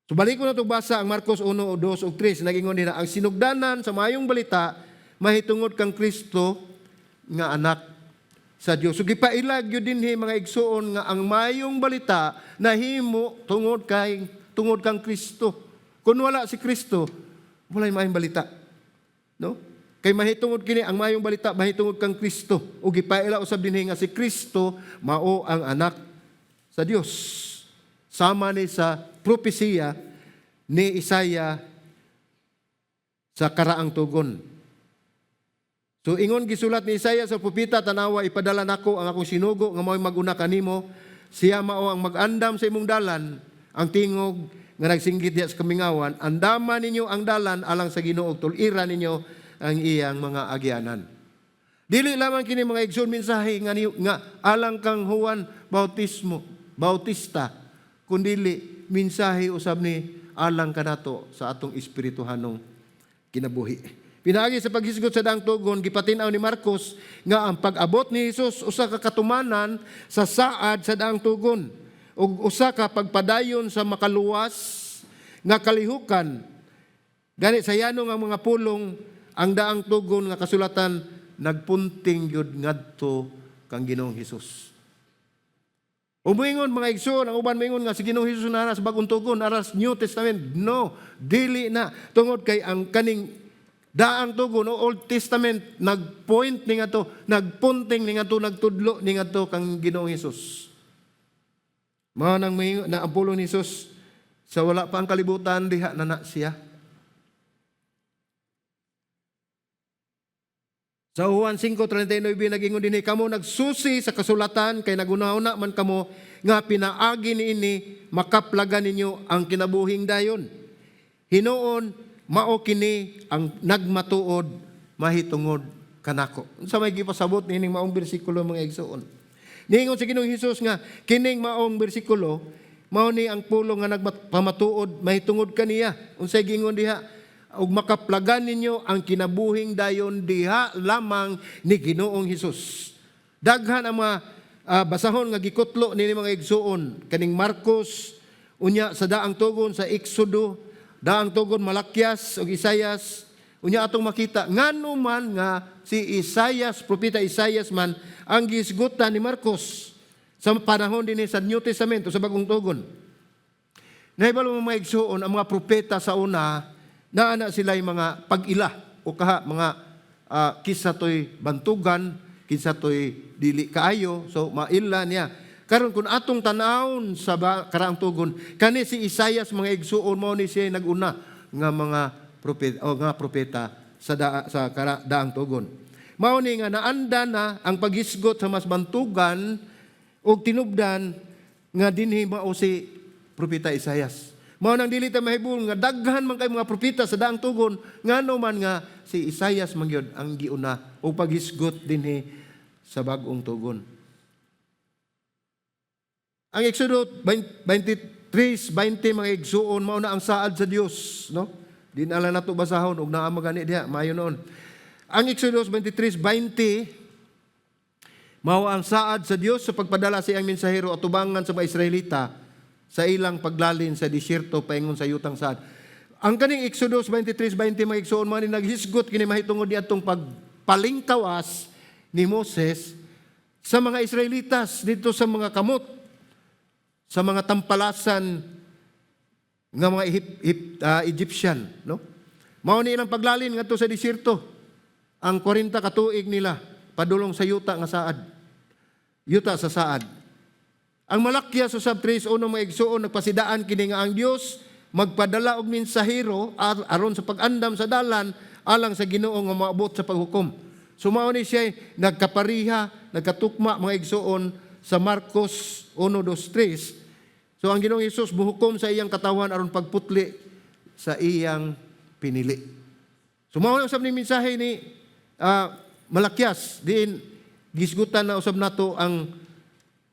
So balik ko na itong basa ang Marcos 1, 2 ug 3. Nagingon nila, ang sinugdanan sa mayong balita mahitungod kang Kristo nga anak sa Dios. So gipailag yun din mga igsuon nga ang mayong balita nahimo tungod kang Kristo. Kung wala si Kristo, wala'y mayong balita. No? Kay mahitungod kini ang mayong balita mahitungod kang Kristo. O gipaila usab dinhi nga si Kristo mao ang anak sa Dios. Sama ni sa propesiya ni Isaiah sa karaang tugon. So ingon gisulat ni Isaiah sa propeta, tanawa ipadala nako ang akong sinugo nga mao'y mag-una kanimo, siya mao ang mag-andam sa imong dalan, ang tingog nga nagsinggit diha sa kamingawan, andaman ninyo ang dalan alang sa Ginoo, tuliran ninyo ang iyang mga agyanan. Dili lamang kini mga igsoon mensahe nga alang kang Juan Bautista, kundili mensahe usab ni alang kanato sa atong espirituhanong kinabuhi. Pinaagi sa paghisgot sa daang tugon, gipatinaw ni Marcos nga ang pag-abot ni Jesus usa ka katumanan sa saad sa daang tugon ug usa ka pagpadayon sa makaluwas nga kalihukan. Gani sa yano nga mga pulong ang daang tugon nga kasulatan nagpunting gyud ngadto kang Ginoong Hesus. Umingon mga igsoon, ang uban mingon nga si Ginoong Hesus na sa bagong tugon, aras New Testament. No, dili na. Tungod kay ang kaning daang tugon o Old Testament nagpoint ni nga to, nagpunting ni nga to, nagtudlo ni nga to kang Ginoong Hesus. Mao nang na ang pulong ni Hesus sa wala pa ang kalibutan diha na siya. Sa Juan 5:39 nagingon dinhi, kamo nagsusi sa kasulatan kay nagunahuna man kamo nga pinaagi niini makaplagan ninyo ang kinabuhing dayon. Hinuon mao kini ang nagmatuod mahitungod kanako. Unsa may gipasabot nining maong bersikulo mga igsoon? Ningon si Ginoong Hesus nga kining maong bersikulo mao ni ang pulong nga nagpamatuod mahitungod kaniya. Unsay gingon diha? Ug makaplagan ninyo ang kinabuhing dayon diha lamang ni Ginoong Hesus. Daghan ang mga basahon nga gikutlo nini mga igsuon kaning Marcos unya sa daang tugon sa Exodo, daang tugon Malakyas ug Isaias. Unya atong makita ngano man nga si Isaias, propeta Isaias man ang gisgutan ni Marcos sa panahon din sa New Testament o sa bagong tugon. Nahibalo mga igsuon ang mga propeta sa una naana sila yung mga pag-ila o mga kisa to'y bantugan, kisa to'y dili kaayo, so maila niya. Karon kun atong tanawon sa karaang tugon, kani si Isaias mga igsuon mao ni siya naguna nga mga propeta sa daang tugon. Mao ni nga naanda na ang paghisgot sa mas bantugan ug tinubdan nga dinhi mao si propeta Isaias. Mao nang dili ta mahibul nga daghan man kay mga propeta sa daang tugon ngano man nga si Isaias man gyud ang giuna og paghisgot dinhi sa bag-ong tugon. Ang Exodo 23:20 mga igsuon mao na ang saad sa Dios, no? Di na lang nato basahon og naa magani diha maayo noon. Ang Exodo 23:20 mao ang saad sa Dios sa pagpadala sa iyang mensahero atubangan sa mga Israelita sa ilang paglalin sa disyerto paingon sa yutang saad. Ang kaning Exodus 23:20 mga igsoon man ni naghisgot kini mahitungod niadtong pagpalingkawas ni Moses sa mga Israelitas dito sa mga kamot, sa mga tampalasan nga mga Egyptian, no? Mao ni ilang paglalin ngadto sa disyerto. ang 40 katuig nila padulong sa yuta nga saad. Yuta sa saad. Ang Malakyas usab 3:1 mga igsuon nagpasidaan kini nga ang Dios magpadala og mensahero aron sa pag-andam sa dalan alang sa Ginoo nga maabot sa paghukom. Sumao ni siya nagkapariha, nagkatukma mga igsuon sa Marcos 1:2-3. So ang Ginoong Hesus buhukom sa iyang katawan aron pagputli sa iyang pinili. Sumao usab ni mensahe ni Malakyas diin gisgutan na usab nato ang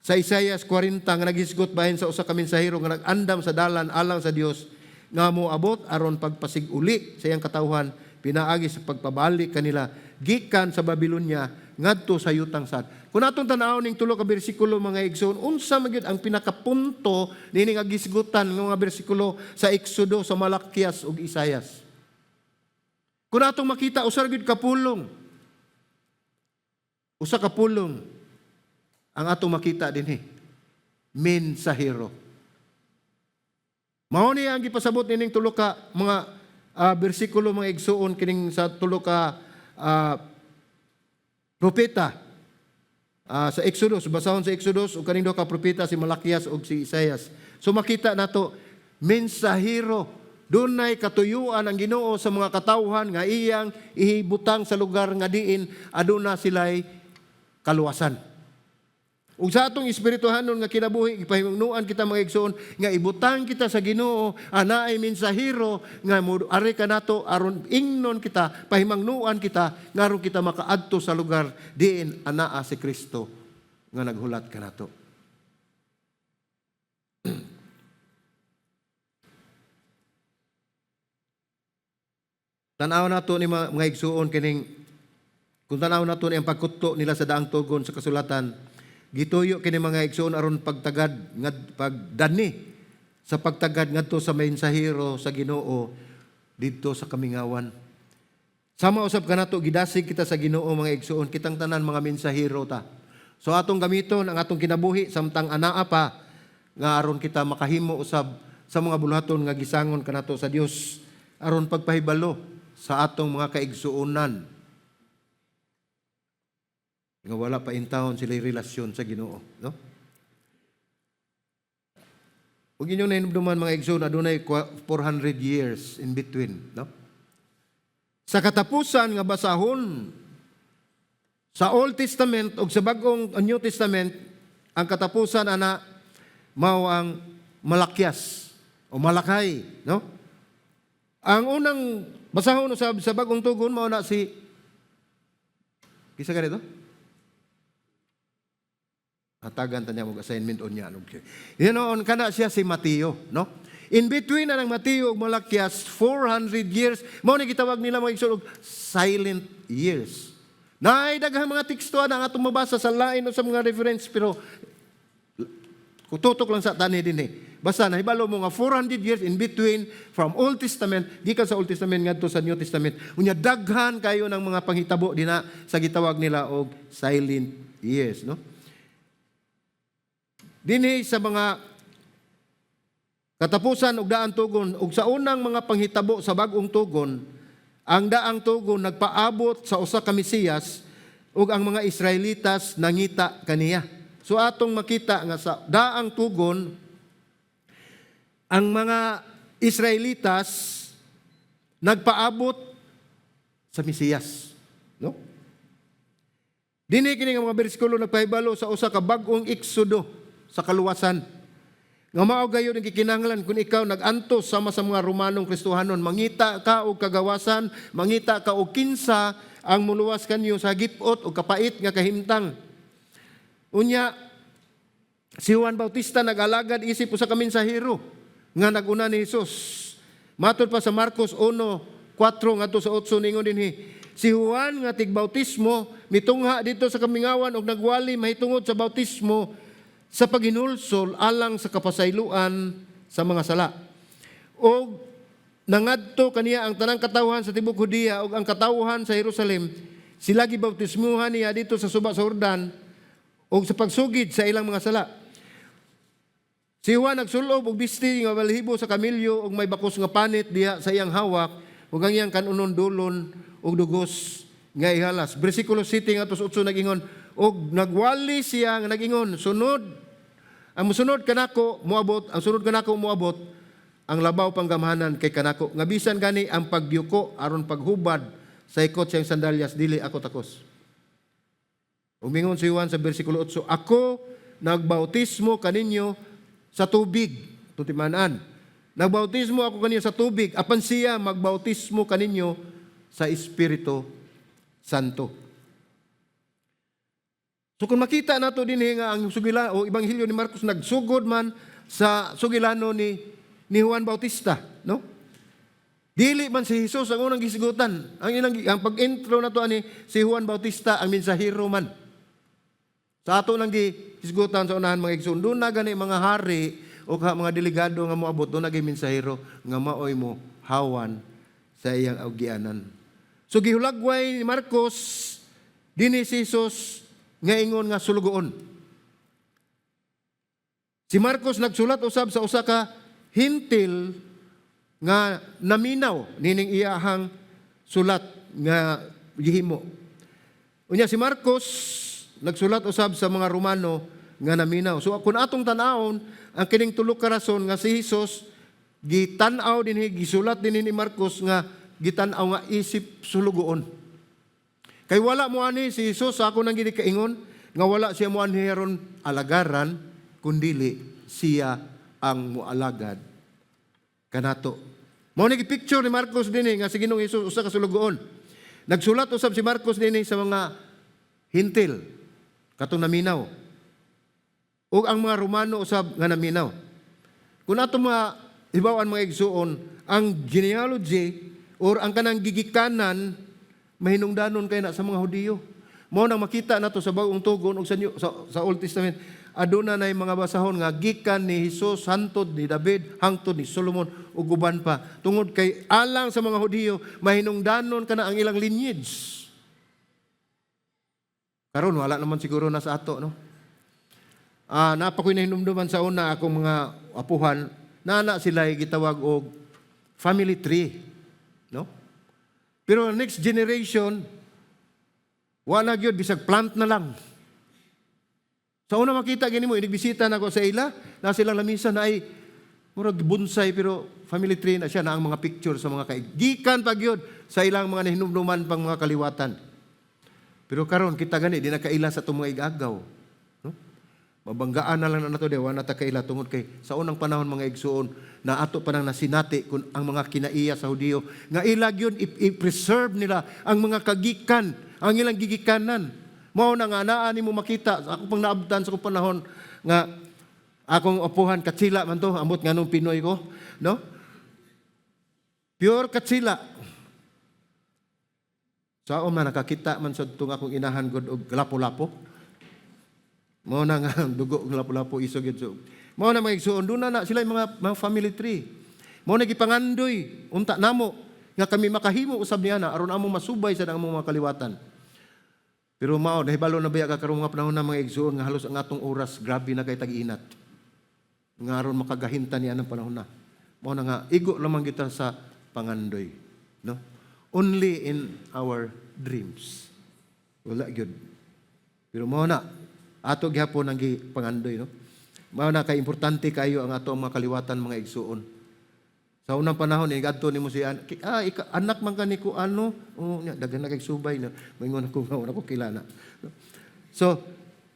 sa Isaias 40 nga naghisgot bahin sa usa ka mensahero nga nag-andam sa dalan alang sa Dios nga moabot aron pagpasiguli sa iyang katawhan pinaagi sa pagpabalik kanila gikan sa Babilonia ngadto sa yutang sad. Kung atong tan-aw ning tulo ka bersikulo mga igsoon, unsa man gyud ang pinakapunto nini nga gisgutan nga mga bersikulo sa Exodo, sa Malakyas ug Isaias? Kung atong makita usa gyud kapulong. Usa ka pulong ang atong makita dinhi. Mensahero. Mao ni ang gipasabot nining tulo ka mga bersikulo mga igsuon kining sa tulo ka propeta sa Exodus, basahon sa Exodus ug kaning duha ka propeta si Malakyas ug si Isaias. So makita nato mensahero, dunay katuyuan ang Ginoo sa mga katawhan nga iyang ihibutang sa lugar nga diin aduna silay kaluwasan. Ug sa atong espirituhanon nga kinabuhi ipahimangnuan kita mga igsoon nga ibutang kita sa Ginoo anaay mensahero nga ari kanato aron ingnon kita pahimangnuan kita nga aron kita makaadto sa lugar diin anaa si Kristo nga naghulat kanato. Tanaw nato ni mga igsoon kining kung tanaw nato ni ang pagkutlo nila sa daang tugon sa kasulatan. Gituyo kini mga igsoon aron pagtagad pagdani sa pagtagad ngadto sa mensahero sa Ginoo didto sa kamingawan. Sama usab kanato gidasig kita sa Ginoo mga igsoon kitang tanan mga mensahero ta. So atong gamiton ang atong kinabuhi samtang anaa pa nga aron kita makahimo usab sa mga buluhaton nga gisangon kanato sa Dios aron pagpahibalo sa atong mga kaigsuonan. Nga wala pa intawon sila relasyon sa Ginoo, no? Ug inyong nahinumduman mga igsoon adunay 400 years in between, no? Sa katapusan nga basahon sa Old Testament ug sa Bag-ong New Testament, ang katapusan ana mao ang Malakyas o Malakay, no? Ang unang basahon sa Bag-ong Tugon mao na si kisa ganito? Hatagan tanya mo assignment on yan. Okay. On kana siya si Mateo, no? In between na ng Mateo ug Malakyas 400 years, mao ni gitawag nila mga igsoon silent years. Naay daghang mga teksto ang atong mabasa sa lain o sa mga reference pero kututok lang sa tani din Basta nahibalo mo nga 400 years in between from Old Testament, gikan sa Old Testament ngadto sa New Testament. Unya daghan kayo ng mga panghitabo dinha sa gitawag nila og silent years, no? Dinhi sa mga katapusan ug daang tugon ug sa unang mga panghitabo sa bag-ong tugon, ang daang tugon nagpaabot sa usa ka Mesiyas ug ang mga Israelitas nangita kaniya. So atong makita nga sa daang tugon ang mga Israelitas nagpaabot sa Mesiyas, no? Dinhi kini nga mga bersikulo nagpahibalo sa usa ka bag-ong Exodo sa kaluwasan. Nga mao gayon ang gikinahanglan kung ikaw nag-antos sama sa mga Romanong Kristohanon, mangita ka og kagawasan, mangita ka og kinsa ang muluwas kanyo sa gipot o kapait nga kahimtang. Unya, si Juan Bautista nag-alagad isip usa ka mensahero nga naguna ni Jesus. Matod pa sa Marcos 1:4 ngadto sa 8 ningon dinhi, si Juan nga tigbautismo mitungha dito sa kamingawan og nagwali mahitungod sa bautismo sa paghinulsol alang sa kapasayloan sa mga sala. O nangadto kaniya ang tanang katawhan sa tibok Judea ug ang katawhan sa Jerusalem, sila gibautismuhan niya dito sa suba sa Jordan ug sa pagsugid sa ilang mga sala. Si Juan nagsulob og bisti nga balahibo sa kamilyo ug may bakos nga panit diha sa iyang hawak ug ang iyang kanunon dulon ug dugos nga ihalas. Bersikulo 7 nga 8 nag-ingon, og nagwali siya nga nag-ingon, ang sunod kanako moabot, ang labaw panggamahanan kay kanako. Nga bisan gani ang pagyuko aron paghubad sa ikot siyang sandalyas dili ako takos. Umingon si Juan sa bersikulo 8, ako nagbautismo kaninyo sa tubig. Tutimanan. Nagbautismo ako kaninyo sa tubig, apan siya magbautismo kaninyo sa Espiritu Santo. So kung makita nato din nga ang sugila o ebanghelyo ni Marcos nagsugod man sa sugilano ni Juan Bautista, no? Dili man si Jesus ang unang gisigutan. Ang pag-intro na to ani si Juan Bautista ang mensahero man. Sa ato nang gisigutan sa unahan mga igsoon, doon na gani mga hari o mga delegado nga moabot, doon na gay mensahero nga maoy mo hawan sa iyang agianan. So gihulagway ni Marcos dinhi si Jesus nga ingon nga sulugoon. Si Marcos nagsulat usab sa usa ka hintil nga naminaw nining iyahang sulat nga gihimo. Unya si Marcos nagsulat usab sa mga Romano nga naminaw. So kung atong tan-awon ang kining tulo ka rason nga si Jesus gitan-aw dinhi gisulat dinhi ni Marcos nga gitan-aw nga isip sulugoon. Kay wala mo ani si Jesus ako nang gini kaingon nga wala siya mo anhiron alagaran kundili siya ang mualagad kanato. Mao ni picture ni Marcos dinhi nga si Ginoong Hesus usa ka sulugoon. Nagsulat usab si Marcos dinhi sa mga hintil katong naminaw. O ang mga Romano usab nga naminaw. Kung ato mga hibawan mga igsuon, ang genealogy or ang kanang gigikanan mahinungdanon kay na sa mga Hudiyo. Mao nang makita nato sa Bagong Tugon ug sa Old Testament, aduna nay mga basahon nga gikan ni Hesus hangtod ni David, hangtod ni Solomon ug uban pa. Tungod kay alang sa mga Hudiyo mahinungdanon kana ang ilang lineage. Karon wala naman siguro na sa ato, no? Napakoy na hinumduman sa una akong mga apuhan, nana sila gitawag og family tree, no? Pero next generation, wala gyud bisag plant na lang. Sa una makita gini mo, inigbisita na ko sa ila, na silang lamisa na ay murag bonsai pero family tree na siya na ang mga picture sa mga gikan pag yun sa ilang mga nahinumduman pang mga kaliwatan. Pero karon kita gani di na kaila sa itong mga igagaw. No? Mabanggaan na lang na nato dewa na ta kaila tungod kay sa unang panahon mga igsuon na ato pa nang nasinati kung ang mga kinaiya sa Hudiyo nga ilag yun i-preserve nila ang mga kagikan, ang ilang gigikanan. Mao na nga naa nimo makita ako pang naabtan sa akong panahon nga akong apuhan katsila man to ambot nganong Pinoy ko, no? Pure katsila. Sa man nakakita man sa tung akong inahan god og lapo-lapo. Mao na nga dugo og lapo-lapo isog yun. So, mao na mga igsuon doon na sila mga family tree. Mao na gipangandoy unta namo nga kami makahimo usab niya na aron amo masubay sa among mga kaliwatan. Pero mao nahibalo na baya ka karong mga panahon na mga igsuon nga halos ang atong oras grabe na kay tag-inat. Nga aron makagahinta niya ng panahon na. Mao na nga igo lamang kita sa pangandoy, no? Only in our dreams. Wala gyud. Pero mao na ato gihapon ang pangandoy, no? Mao na kay importante kayo ang ato mga kaliwatan mga igsuon. Sa unang panahon igadto nimo si anak man kani ko ano, daghan na kay subay na moingon ako nga ko kilala. So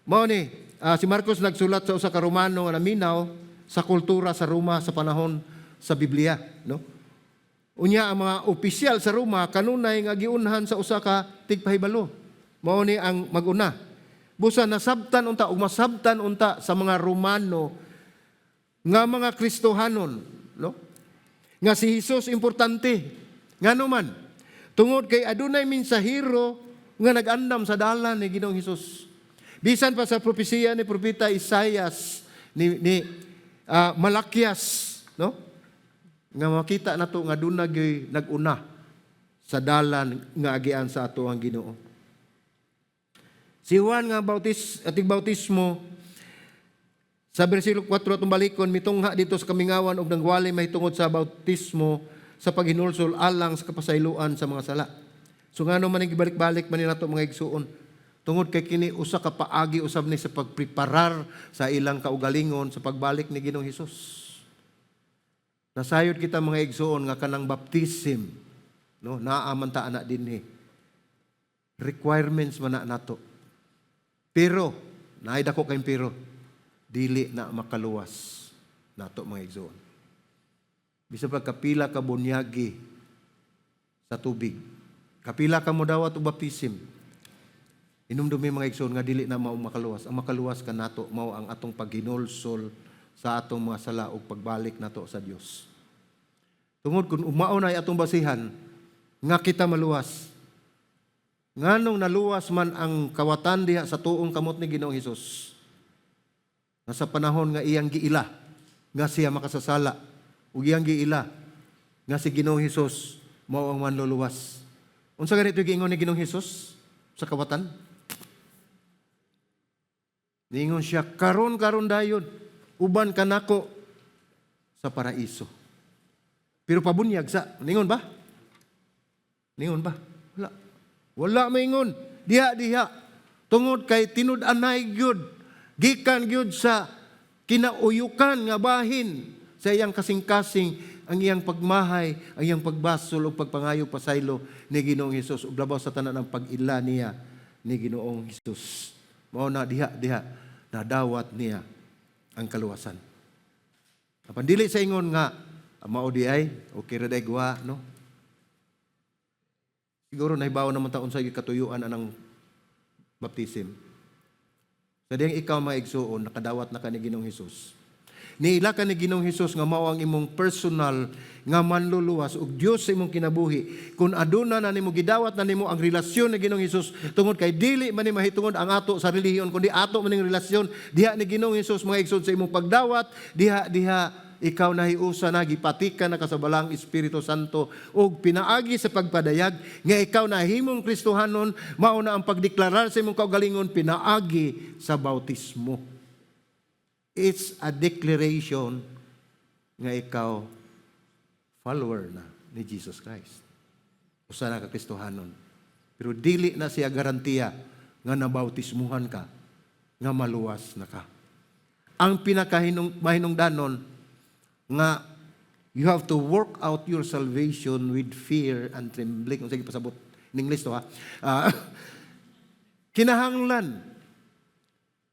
mao ni si Marcos nagsulat sa usa ka Romano nga naminaw sa kultura sa Roma sa panahon sa Biblia, no? Unya ang mga opisyal sa Roma kanunay nga giunhan sa usa ka tigpahibalo. Mao ni ang maguna. Busa nasabtan unta ug masabtan unta sa mga Romano nga mga Kristohanon, no? Nga si Jesus importante. Ngano man? Tungod kay adunay mensahero nga nag-andam sa dalan ni Ginoong Hesus. Bisan pa sa propesiya ni propeta Isaias ni Malakias, no? Nga makita nato nga dunay nag-una sa dalan nga agian sa ato ang Ginoo. Si Juan nga bautismo sa bersikulo 4 atong balikon mitungha dito sa kamingawan og nangwali mahitungod sa bautismo sa paghinulsol alang sa kapasayloan sa mga sala. So ngano man ang gibalik-balik man nato mga igsuon. Tungod kay kini usa ka paagi usab ni sa pagpreparar sa ilang kaugalingon sa pagbalik ni Ginoong Hesus. Nasayod kita mga igsuon nga kanang baptism, no, naa man ta ana dinhi. Requirements man na nato. Pero naay dako kay pero dili na makaluwas nato mga igsuon. Bisag pa kapila ka bunyagi sa tubig. Kapila ka mo dawat og baptism. Inumdumi mga igsoon nga dili na mao makaluwas. Ang makaluwas ka nato mao ang atong paghinulsol sa atong mga sala ug pagbalik nato sa Dios. Tungod kun umao na atong basihan nga kita maluwas. Nganong naluwas man ang kawatan diha sa tuong kamot ni Ginoong Hesus. Nga sa panahon nga iyang giila nga siya makasasala ug iyang giila nga si Ginoong Hesus mao ang manluluwas. Unsa ganito giingon ni Ginoong Hesus sa kawatan? Ningon siya, karon dayon, uban ka nako sa paraiso. Pero pabunyag sa, ningon ba? Ningon ba? Wala. Wala maingon. Diha. Tungod kay tinud-anay gyud. Gikan gyud sa kinauyukan nga bahin sa iyang kasing-kasing ang iyang pagmahay, ang iyang pagbasol o pagpangayo pasaylo ni Ginoong Hesus ug labaw sa tanan ng pag-ila niya ni Ginoong Hesus. Mao na diha nadawat niya ang kaluwasan. Apan dili sa ingon nga mao di ay okay ra day guwa, no? Siguro nahibaw naman taon sa katuyuan anang baptism. Sa diyang ikaw maigsuon nakadawat na ka ni Ginoong Hesus. Niila ka ni Ginoong Hesus nga mao ang imong personal nga manluluwas ug Dios sa imong kinabuhi. Kung aduna na nimo gidawat na nimo ang relasyon ni Ginoong Hesus tungod kay dili man ni mahitungod ang ato sa relihiyon kundi ato man ning relasyon diha ni Ginoong Hesus mga igsoon sa imong pagdawat diha ikaw nahiusa na gipatikan na kasabalang Espiritu Santo ug pinaagi sa pagpadayag nga ikaw nahimong Kristohanon mao na ang pagdeklarar sa imong kaugalingon pinaagi sa bautismo. It's a declaration nga ikaw follower na ni Jesus Christ. Usa na ka Kristohanon. Pero dili na siya garantiya nga nabautismuhan ka, nga maluwas na ka. Ang pinakahinungdanon nga you have to work out your salvation with fear and trembling. Kung sige pasabot in English to ha. Kinahanglan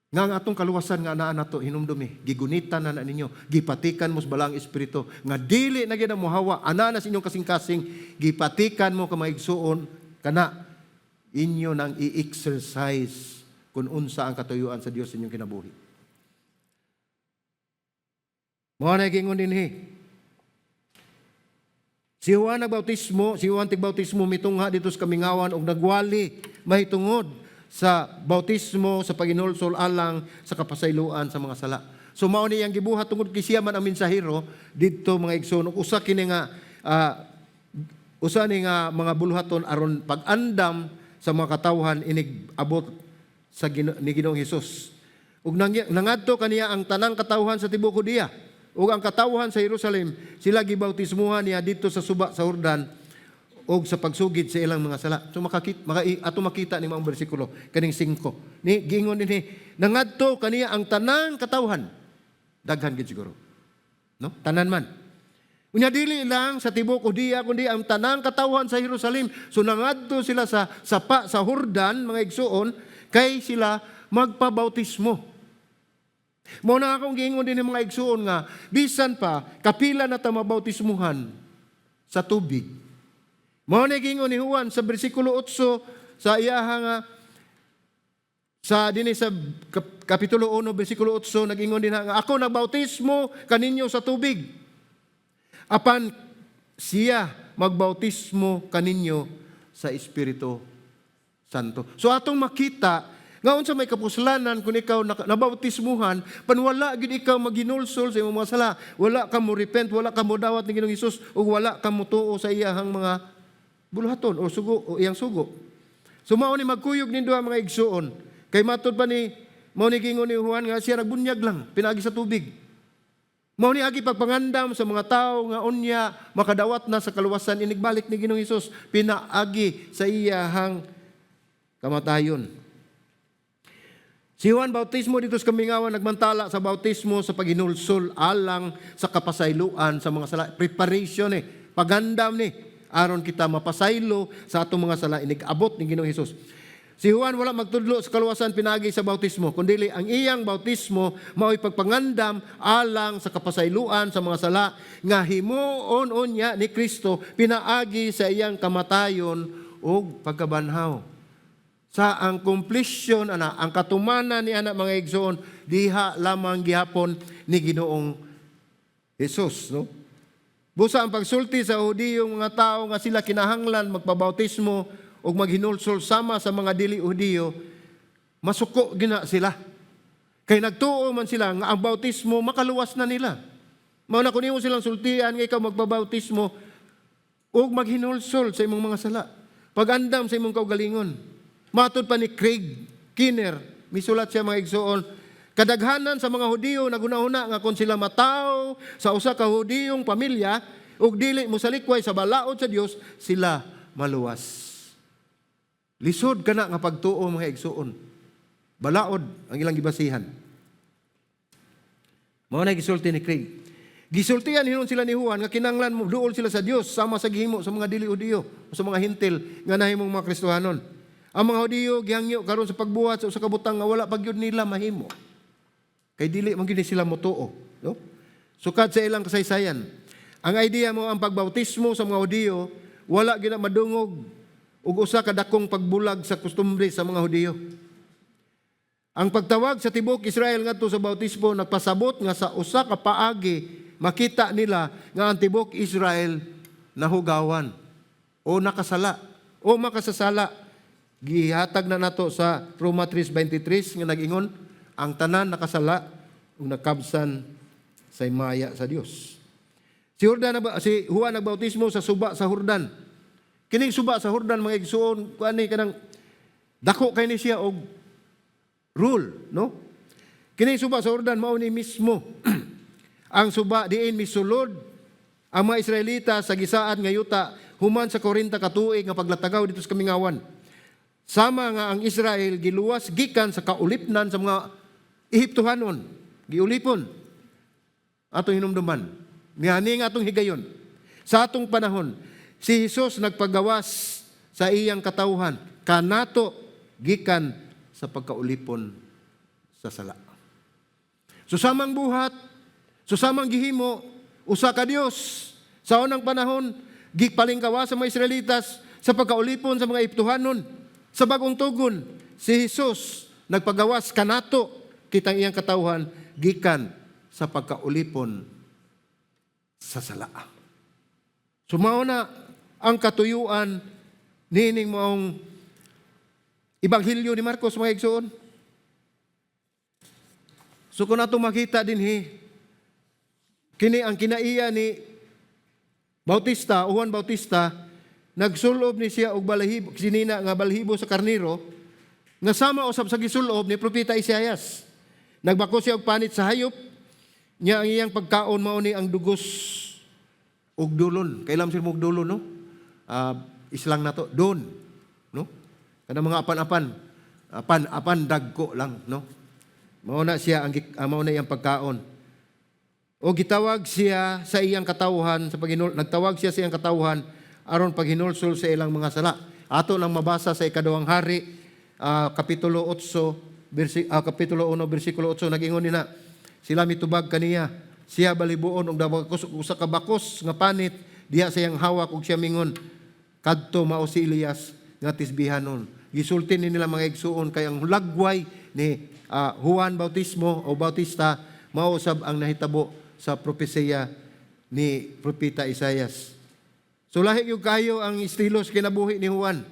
nga ang atong kaluwasan nga naa nato hinumdumi gigunitan na ninyo gipatikan mo sa balang espiritu nga dili na gyud mo hawa ana na sa inyong kasing-kasing gipatikan mo ka maigsuon kana inyo nang i-exercise kung unsa ang katuyuan sa Dios sa inyong kinabuhi. Mao na gingon dinhi si Juan tigbautismo mitungha dito sa kamingawan og nagwali mahitungod sa bautismo, sa paginulsol alang sa kapasayloan sa mga sala. So mao ni ang gibuhat tungod kay siya man ang mensahero didto mga igsoon usa kini nga mga buluhaton aron pag-andam sa mga katawhan inig abot sa ni Ginoong Hesus. Ug nangadto kaniya ang tanang katawhan sa tibuok Judea ug ang katawhan sa Jerusalem sila gibautismuhan niya didto sa suba sa Jordan og sa pagsugid sa ilang mga sala. So ato makita ni mga bersikulo kaning 5. Ni giingon dinhi nangadto kaniya ang tanang katawhan. Daghan gid siguro. No? Tanan man. Unya dili lang sa tibuok Judea kundi ang tanang katawhan sa Jerusalem. So nangadto sila sa sapa sa Jordan mga igsuon kay sila magpabautismo. Mao na akong giingon dinhi mga igsuon nga bisan pa kapila na ta mabautismuhan sa tubig. Mao ni gingon ni Juan sa bersikulo 8 sa iyaha nga sa dinhi sa kapitulo 1 bersikulo 8 nagingon din nga ako nagbautismo kaninyo sa tubig. Apan siya magbautismo kaninyo sa Espiritu Santo. So atong makita nga unsa may kapuslanan kung ikaw nabautismuhan pan wala gid ikaw maginulsol sa imong mga sala, wala ka mo repent, wala ka mo dawat ni Ginoong Hesus ug wala ka mo tuo sa iyahang mga buluhaton o sugo o iyang sugo. So mao ni magkuyog nin duha mga igsuon. Kay matud pa ni mao ni gingon ni Juan nga siya nagbunyag lang pinaagi sa tubig. Mao ni agi pagpangandam sa mga tao nga unya makadawat na sa kaluwasan inigbalik ni Ginoong Hesus pinaagi sa iyahang kamatayon. Si Juan Bautismo dito sa Kamingawan nagmantala sa bautismo sa paghinulsol alang sa kapasayloan sa mga sala. Preparation pagandam ni aron kita mapasaylo sa atong mga sala inig-abot ni Ginoong Hesus. Si Juan wala magtudlo sa kaluwasan pinagi sa bautismo, kundi ang iyang bautismo mao'y pagpangandam alang sa kapasayloan sa mga sala nga himuon unya ni Kristo pinaagi sa iyang kamatayon ug pagkabanhaw. Sa ang completion ang katumanan ni ana mga igsoon diha lamang gihapon ni Ginoong Hesus, no? Busa ang pagsulti sa Hudiyong mga tao nga sila kinahanglan magpabautismo o maghinulsol sama sa mga dili Hudiyo, masuko gina sila. Kay nagtuo man sila nga ang bautismo makaluwas na nila. Mao na kunimo silang sultian nga ikaw magbabautismo o maghinulsol sa imong mga sala. Pag-andam sa imong kaugalingon. Matod pa ni Craig Kinner, misulat siya mga igsoon, kadaghanan sa mga Hudiyo naguna-una nga kung sila mataw sa usa ka Hudiyong pamilya ug dili mosalikway sa balaod sa Dios, sila maluwas. Lisod ka na nga pagtuo mga igsoon. Balaod ang ilang gibasihan. Mao na gisulti ni Craig. Gisultian hinon sila ni Juan nga kinanglan mo duol sila sa Dios sama sa gihimo sa mga dili Hudiyo o sa mga hintil nga nahimong mga Kristohanon. Ang mga Hudiyo gihangyo karon sa pagbuhat sa usa ka butang nga wala pagyud nila mahimo. Kay dili man gyud sila motuo, no? Sukad sa ilang kasaysayan. Ang idea mo ang pagbautismo sa mga Hudiyo wala gyud madungog ug usa ka dakong pagbulag sa kustumbre sa mga Hudiyo. Ang pagtawag sa tibok Israel ngadto sa bautismo nagpasabot nga sa usa ka paagi makita nila nga ang tibok Israel nahugawan o nakasala o makasasala. Gihatag na nato sa Roma 3:23 nga nag-ingon ang tanan nakasala ug nakabsan sa himaya sa Dios. Si Juan nagbautismo sa suba sa Jordan. Kining suba sa Jordan mga igsoon kuani kanang dako kay ni siya og rule, no? Kining suba sa Jordan mao ni mismo ang suba diin misulod ang mga Israelita sa gisaad nga yuta human sa 40 ka tuig nga paglatagaw dito sa Kamingawan. Sama nga ang Israel giluwas gikan sa kaulipnan sa mga Ehiptohanon, giulipon atong hinumduman. Ngani nga atong higayon. Sa atong panahon si Hesus nagpagawas sa iyang katawhan kanato gikan sa pagkaulipon sa sala. Susamang buhat, susamang gihimo, usa ka Dios. Sa unang panahon, gipalingkawas sa mga Israelitas sa pagkaulipon sa mga Ehiptohanon. Sa bagong tugon, si Hesus nagpagawas kanato kitang iyang katawhan gikan sa pagkaulipon sa sala. Sumao na ang katuyuan nining maong Ebanghelyo ni Marcos mga igsoon. So kung nato makita dinhi kini ang kinaiya ni Bautista, Juan Bautista, nagsulob ni siya og balahibo, sinina nga balahibo sa karniro, nga sama usab sa gisulob ni propeta Isaias. Nagbako siya og panit sa hayop, niya ang iyang pagkaon mao ni ang dugos og dulon. Kailam sila mong dulon, no? Islang na to, don, no? Kada mga apan dagko lang, no? Mao na siya mao na iyang pagkaon. O gitawag siya sa iyang katawhan nagtawag siya sa iyang katawhan aron paghinulsol sa ilang mga sala. Ato lang mabasa sa Ikaduhang Hari kapitulo 1 bersikulo 8 nag-ingon nina sila mitubag kaniya siya balibuon og dabakos usa ka bakos nga panit diha sa iyang hawak ug siya mingon kadto mao si Elias nga tisbihanon. Gisulti ni nila mga igsuon kay ang lagway ni Juan Bautismo o Bautista mao usab ang nahitabo sa propesiya ni propeta Isaias. So lahi gyud kayo ang estilos kinabuhi ni Juan.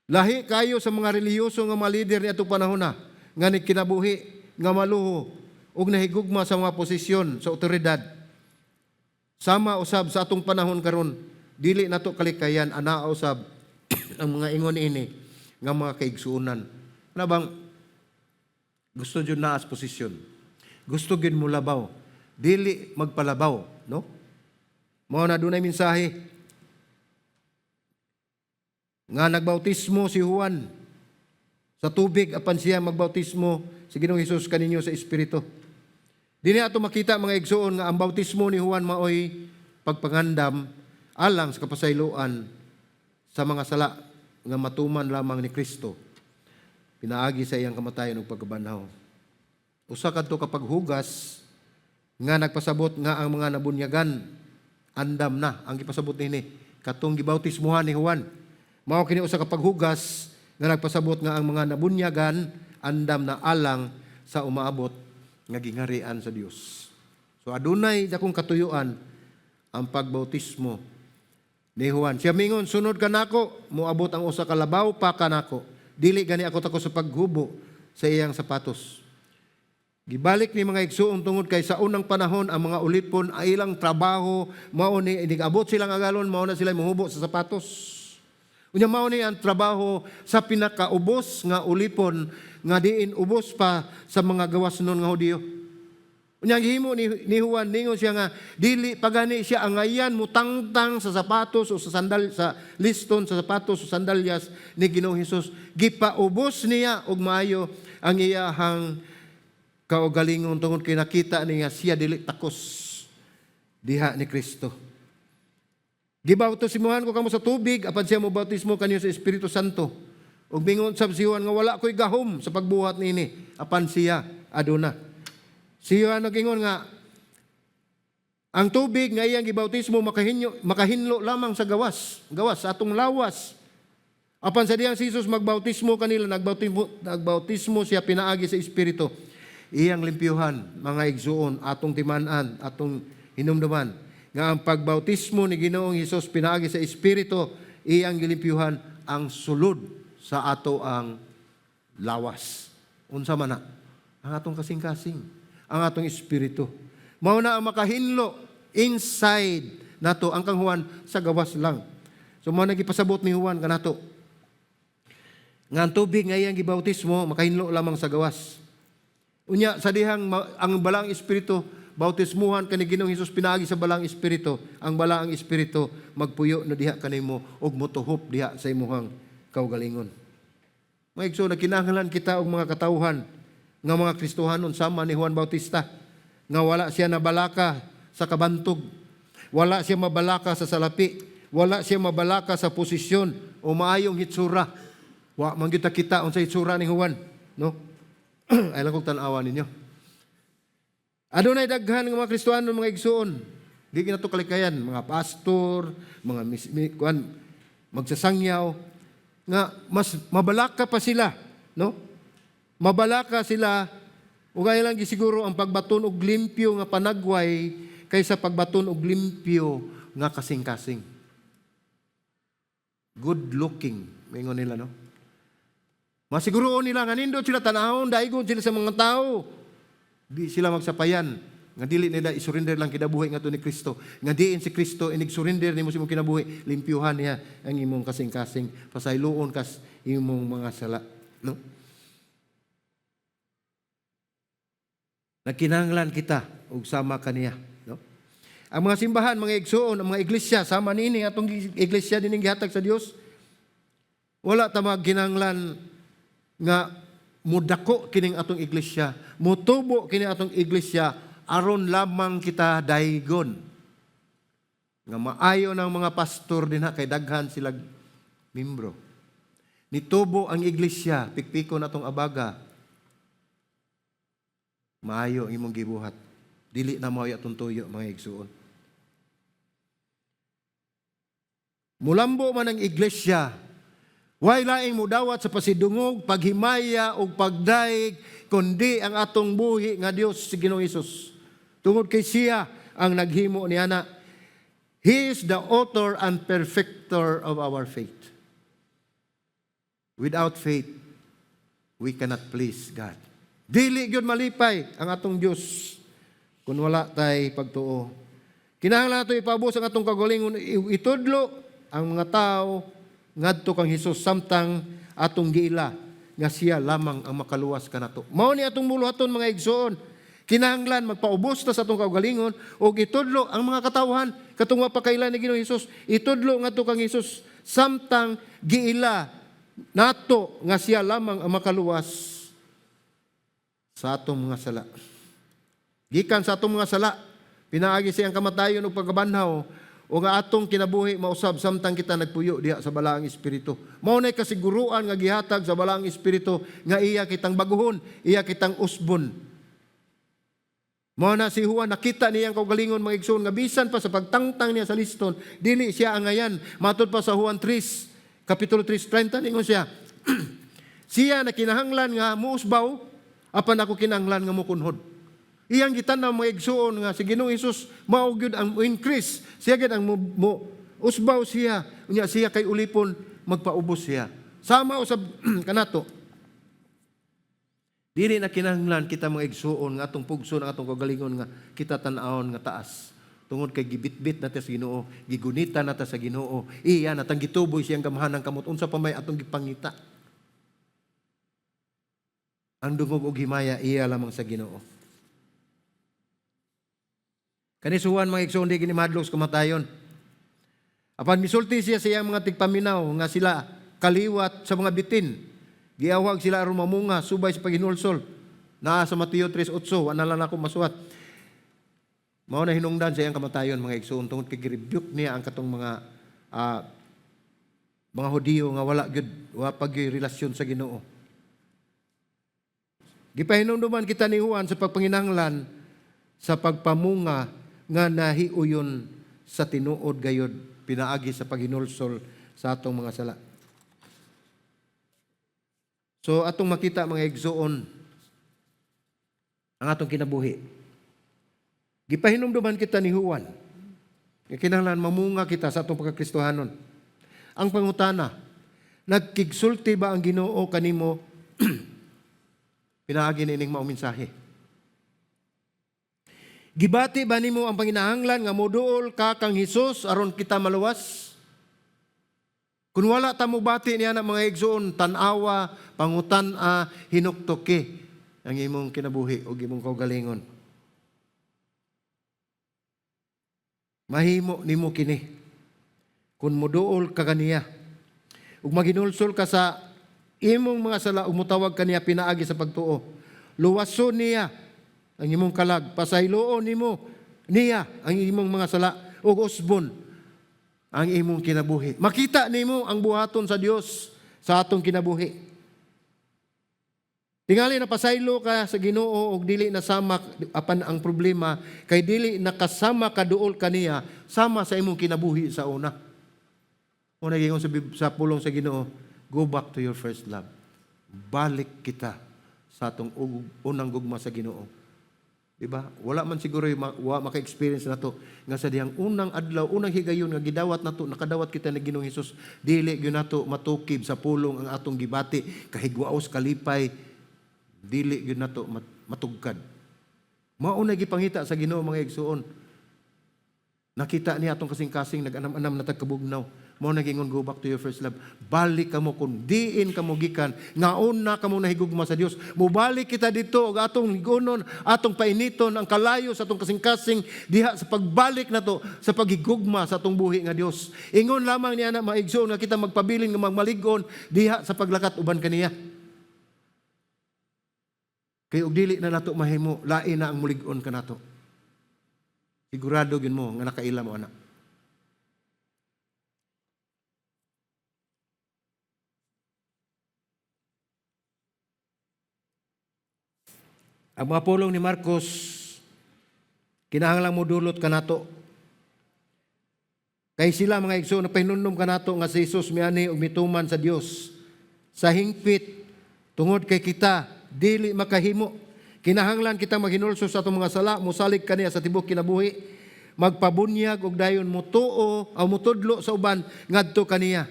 Lahi kayo sa mga relihiyoso nga mga leader ni atong panahon na nga ni kinabuhi nga maluho ug nahigugma sa mga posisyon sa otoridad. Sama usab sa atong panahon karon dili nato kalikayan ana usab ang mga ingon ini nga mga kaigsuonan. Ano bang gusto jud na as posisyon? Gusto gid mo labaw. dili magpalabaw, no? Mao na dunay mensahe nga nagbautismo si Juan sa tubig apan siya magbautismo si Ginoong Hesus kaninyo sa Espiritu. Dili ato makita mga igsoon nga ang bautismo ni Juan maoy pagpangandam alang sa kapasayloan sa mga sala nga matuman lamang ni Kristo pinaagi sa iyang kamatayon ug pagkabanhaw. Usa kadto kapag hugas nga nagpasabot nga ang mga nabunyagan andam na ang gipasabot nini katong gibautismohan ni Juan. Mao kini usa ka paghugas nga nagpasabot nga ang mga nabunyagan andam na alang sa umaabot nga gingharian sa Dios. So adunay dakong katuyuan ang pagbautismo ni Juan. Siya mingon, sunod ka nako, moabot ang usa ka labaw pa kanako. Dili gani ako tako sa paghubo sa iyang sapatos. Gibalik ni mga igsoon tungod kay sa unang panahon ang mga ulipon ay ilang trabaho mao ni inigabot silang agalon mao na sila mohubo sa sapatos. Unya mao ni ang trabaho sa pinakaubos nga ulipon nga diin ubos pa sa mga gawas nun nga Hudiyo. Unya gihimo ni Juan ningon siya nga dili pagani siya angayan mutangtang sa sapatos o sa sandal sa liston sa sapatos o sandalyas ni Ginoong Hesus. Gipaubos niya og maayo ang iyahang kaugalingon tungod kay nakita niya siya dili takos diha ni Kristo. Gibautismohan ko kamo sa tubig apan siya mobautismo kanyo sa Espiritu Santo. Ug mingon sab si Juan nga wala ko'y gahom sa pagbuhat nini apan siya aduna. Si Juan nagingon nga ang tubig nga iyang gibautismo makahinlo lamang sa gawas sa atong lawas. Apan sa diyang si Jesus magbautismo kanila nagbautismo siya pinaagi sa Espiritu. Iyang limpyuhan mga igsuon atong timan-an atong hinumduman nga ang pagbautismo ni Ginoong Hesus pinaagi sa Espiritu iyang gilimpyuhan ang sulod sa ato ang lawas. Unsa man na? Ang atong kasing-kasing, ang atong espiritu. Mao na ang makahinlo inside nato ang kang Juan sa gawas lang. So mao na gipasabot ni Juan kanato. Nga ang tubig nga iyang gibautismo makahinlo lamang sa gawas. Unya sa dihang ang balang espiritu bautismuhan kani Ginoong Hesus pinaagi sa balang espiritu. Ang balang espiritu magpuyo na diha kanimo og motuhop diha sa imuhang kaugalingon. Mga igsoon, kinahanglan kita og mga katawhan nga mga Kristohanon sama ni Juan Bautista nga wala siya nabalaka sa kabantog, wala siya mabalaka sa salapi, wala siya mabalaka sa posisyon o maayong hitsura. Wa man kita kita unsay hitsura ni Juan, no? Ay lang kong tan-awa ninyo. Adunay daghan nga mga Kristohanon mga igsoon, di kinato kalikayan, mga pastor, mga magsasangyaw nga mas mabalaka pa sila, no? Mabalaka sila ug ay lang gisiguro ang pagbaton og limpyo nga panagway kaysa pagbaton og limpyo nga kasing-kasing. Good looking, mingon nila, no? Masiguroon nila nga nindot sila tanahon, daigon sila sa mga tao. Di sila magsapayan nga dili nila isurrender lang kinabuhi nga to ni Kristo. Nga diin si Kristo inig-surrender nimo sa imong kinabuhi, limpyuhan niya ang imong kasing-kasing, pasayloon kas imong mga sala, no? Nagkinahanglan kita ug sama kaniya, no? Ang mga simbahan, mga igsoon, ang mga iglesia sama niini atong iglesia dining gihatag sa Dios. Wala ta magkinahanglan nga mudako kining atong iglesia, mutubo kining atong iglesia aron lamang kita daygon nga maayo ng mga pastor dinha kay daghan sila membro. Nitubo ang iglesia, pikpikon atong abaga. Maayo ang imong gibuhat. Dili na mao atong tuyo mga igsuon. Mulambo man ang iglesia, way laing mudawat sa pasidungog, paghimaya o pagdaig, kundi ang atong buhi nga Dios si Ginoong Hesus. Tungod kay siya ang naghimo niana. He is the author and perfecter of our faith. Without faith, we cannot please God. Dili gyud malipay ang atong Dios kung wala tay pagtuo. Kinahanglan nato ipabus ang atong kagalingon, itudlo ang mga tao ngadto kang Hesus samtang atong giila nga siya lamang ang makaluwas kanato. Mao ni atong muluhaton mga igsoon Kinahanglan magpaubos ta sa atong kaugalingon o itudlo ang mga katawhan katong wa pa kailan ni Ginoong Hesus. Itudlo ngadto kang Hesus samtang giila nato nga siya lamang ang makaluwas sa atong mga sala. Gikan sa atong mga sala, pinaagi siyang kamatayon ug pagkabanhaw o nga atong kinabuhi mausab samtang kita nagpuyo diha sa balaang espiritu. Mao nay kasiguruan nga gihatag sa balaang espiritu nga iya kitang baguhon, iya kitang usbon. Mao na si Juan nakita niya ang kaugalingon mga igsoon nga bisan pa sa pagtangtang niya sa liston, dili siya angayan. Matod pa sa Juan 3, kapitulo 3:30 ningon siya. Siya na kinahanglan nga muusbaw, apan ako kinahanglan nga mukunhod. Iyang gitan-aw mga igsoon nga si Ginoong Hesus mao gyud ang increase. Siya gyud ang usbaw siya. Unya siya kay ulipon magpaubos siya. Sama usab kanato. Dili na kinahanglan kita mga igsuon nga atong pugso ng atong kagalingon nga kita tan-awon nga taas. Tungod kay gibitbit natin sa Ginoo, gigunita natin sa Ginoo, iya natang gituboy siyang gamahanang kamot unsa pa may atong gipangita. Ang dungog ug himaya iya lamang sa Ginoo. Kani suwan mga igsuon di gini madlos kamatayon. Apan misulti siya sa iyang mga tigpaminaw nga sila kaliwat sa mga bitin. Giawag sila aron mamunga subay sa paghinulsol. Naa sa Mateo 3:8, ana lang ako masuwat. Mao na hinungdan sa iyang kamatayon mga igsoon tungod kay gi-rebuke niya ang katong mga Hudiyo nga wala gyud wa pagrelasyon sa Ginoo. Gipahinumduman kita ni Juan sa pagpanginahanglan sa pagpamunga nga nahiuyon sa tinuod gayud pinaagi sa paghinulsol sa atong mga sala. So atong makita mga igsoon ang atong kinabuhi. Gipahinumduman kita ni Juan. Kinahanglan mamunga kita sa atong pagkakristohanon. Ang pangutana, nagkigsulti ba ang Ginoo kanimo pinaagi nining mao mensahe? Gibati ba nimo ang panginahanglan nga moduol ka kang Hesus aron kita maluwas? Kung wala ta mo bati niya na mga igsoon, tanawa, pangutan-a, hinuktoke ang imong kinabuhi o imong kaugalingon. Mahimo nimo kini. Kung moduol ka kaniya, ug maginulsol ka sa imong mga sala, ug mutawag kaniya pinaagi sa pagtuo. Luwason niya ang imong kalag, pasayloon nimo niya ang imong mga sala, ug usbon ang imong kinabuhi. Makita nimo ang buhaton sa Dios sa atong kinabuhi. Tingali na pasaylo ka sa Ginoo og dili na sama apan ang problema kay dili nakasama ka duol kaniya sama sa imong kinabuhi sa una. Una gingon sa pulong sa Ginoo, go back to your first love. Balik kita sa atong unang gugma sa Ginoo. Diba? Wala man siguro maka-experience na to nga sa diyang unang adlaw, unang higayon nga gidawat nato, nakadawat kita na Ginoong Hesus, dili gyud nato matukib sa pulong ang atong gibati, kahigwaos kalipay, dili gyud nato matugkad. Mao na gipangita sa Ginoo mga igsoon. Nakita niya atong kasing-kasing nag-anam-anam na tagkabugnaw. Mao nagingon, go back to your first love. Balik kamo kun diin kamo gikan nga una kamo nahigugma sa Dios. Mubalik kita dito og atong ligunon, atong painiton ang kalayo sa atong kasing-kasing diha sa pagbalik nato sa paghigugma sa atong buhi nga Dios. Ingon lamang niya na maigsoon nga kita magpabilin nga magmaligon diha sa paglakat uban kaniya. Kay og dili na nato mahimo, lain na ang mulig-on kanato. Sigurado gyud mo nga nakaila mo ana. Ang mga pulong ni Marcos, kinahanglang modulot kanato. Kay sila mga igsoon na pahinumdum kanato nga si Jesus miani og mituman sa Dios. Sa hingpit, tungod kay kita, dili makahimo. Kinahanglan kita maghinulso sa atong mga sala, musalig kaniya sa tibok kinabuhi, magpabunyag og dayon mutuo o mutudlo sa uban ngadto kaniya.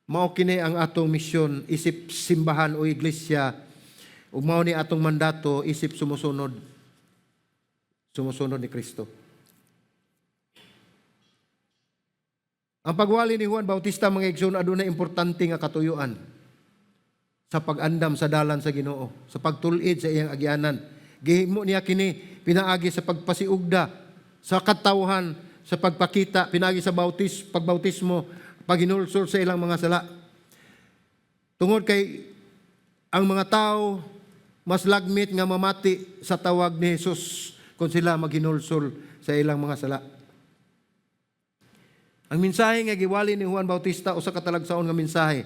Mao kini ang atong misyon isip simbahan o iglesia. Ug mao ni atong mandato isip sumusunod ni Kristo. Ang pagwali ni Juan Bautista mga igsoon adunay importante nga katuyuan sa pag-andam sa dalan sa Ginoo, sa pagtul-id sa iyang agyanan. Gihimo niya kini pinaagi sa pagpasiugda, sa katawhan, sa pagpakita, pinaagi sa pagbautismo, paghinulsol sa ilang mga sala. Tungod kay ang mga tao mas lagmit nga mamati sa tawag ni Jesus kung sila maghinulsol sa ilang mga sala. Ang mensahe nga giwali ni Juan Bautista usa ka talagsaon nga mensahe.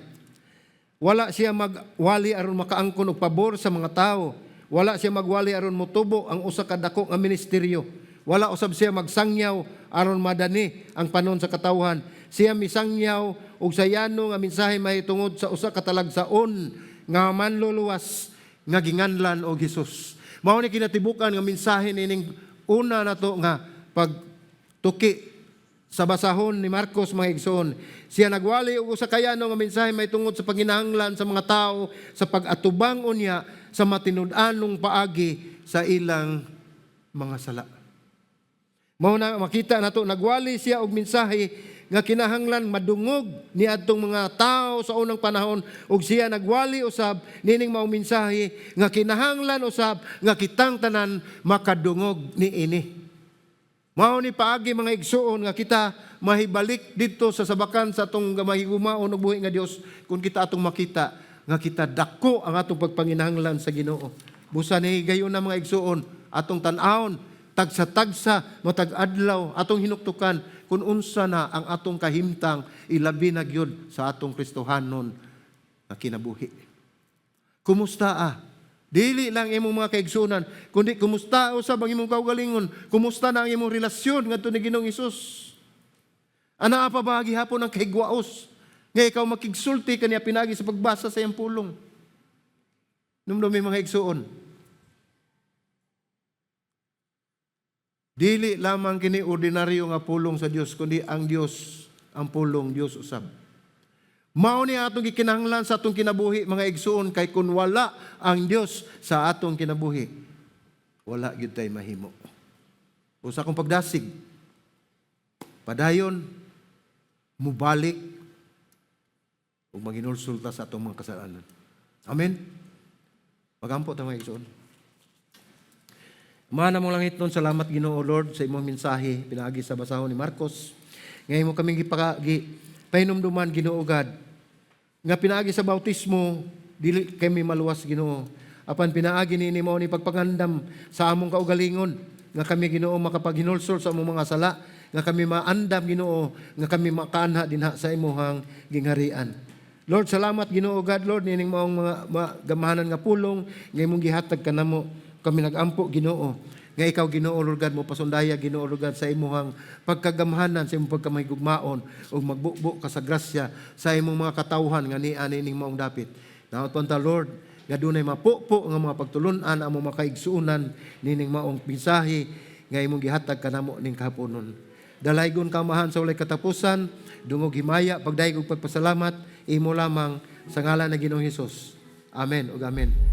Wala siya magwali aron makaangkon og pabor sa mga tao. Wala siya magwali aron motubo ang usa ka dako nga ministeryo. Wala usab siya magsangyaw aron madani ang panon sa katawhan. Siya misangyaw og sayano nga mensahe mahitungod sa usa ka talagsaon nga manluluwas nga ginganlan og Hesus. Mao ni kinatibukan nga mensahe nining una nato nga pagtuki sa basahon ni Marcos mga igsoon. Siya nagwali og usa kayano nga mensahe mahitungod sa panginahanglan sa mga tao sa pag-atubang unya sa matinud-anong paagi sa ilang mga sala. Mao na makita nato nagwali siya og mensahe nga kinahanglan madungog ni adtong mga tao sa unang panahon ug siya nagwali usab nining mao mensahe nga kinahanglan usab nga kitang tanan makadungog niini. Mao ni paagi mga igsuon nga kita mahibalik dito sa sabakan sa atong mahigumaon og buhi nga Dios kung kita atong makita nga kita dako ang atong pagpanginahanglan sa Ginoo. Busa ni gayon na mga igsuon atong tan-awon tagsa-tagsa matag adlaw atong hinuktukan kung unsa na ang atong kahimtang ilabi na gyud sa atong Kristohanon nga kinabuhi. Kumusta Dili lang imong mga kaigsunan, kundi kumusta usab ang imong kaugalingon, kumusta na ang imong relasyon ngadto ni Ginoong Hesus. Ana pa ba gihapon ang kahigwaos nga ikaw makigsulti kaniya pinagi sa pagbasa sa iyang pulong. Numdumi mga igsuon. Dili lamang kini ordinaryo nga pulong sa Dios, kundi ang Dios ang pulong Dios usab. Mao ni atong gikinahanglan sa atong kinabuhi mga igsuon kay kun wala ang Dios sa atong kinabuhi, wala gyud tay mahimo. Usa kong pagdasig, padayon mubalik ug maginulsulta sa atong mga kasalanan. Amen. Magampo ta mga igsuon. Mana mo langit nun, salamat Ginoo Lord sa imong mensahe pinaagi sa basahon ni Marcos. Ngayon mo kaming pahinumduman Ginoo God nga pinaagi sa bautismo dili kami maluwas Ginoo. Apan pinaagi ni mao ni pagpangandam sa among kaugalingon nga kami Ginoo makapaghinulsol sa among mga sala, nga kami maandam Ginoo, nga kami makaanha dinha sa imong gingharian. Lord, salamat Ginoo God Lord nining maong mga gamahanan nga pulong nga imong gihatag kanamo. Kami nagampo Ginoo nga ikaw Ginoo Lord God mo pasundaya Ginoo Lord God sa imong pagkagamhanan, sa imong pagkamahigugmaon ug magbukbo ka sa grasya sa imong mga katawhan nga niani ning maong dapit. Naot ta Lord nga dunay mapupo nga mga pagtulunan among makaigsuunan nining maong mensahe nga imong gihatag kanamo ning kahaponon. Dalaygon kamahan sa walay katapusan, dungog himaya, pagdaig ug pagpasalamat imo lamang sa ngalan ng Ginoong Hesus. Amen ug amen.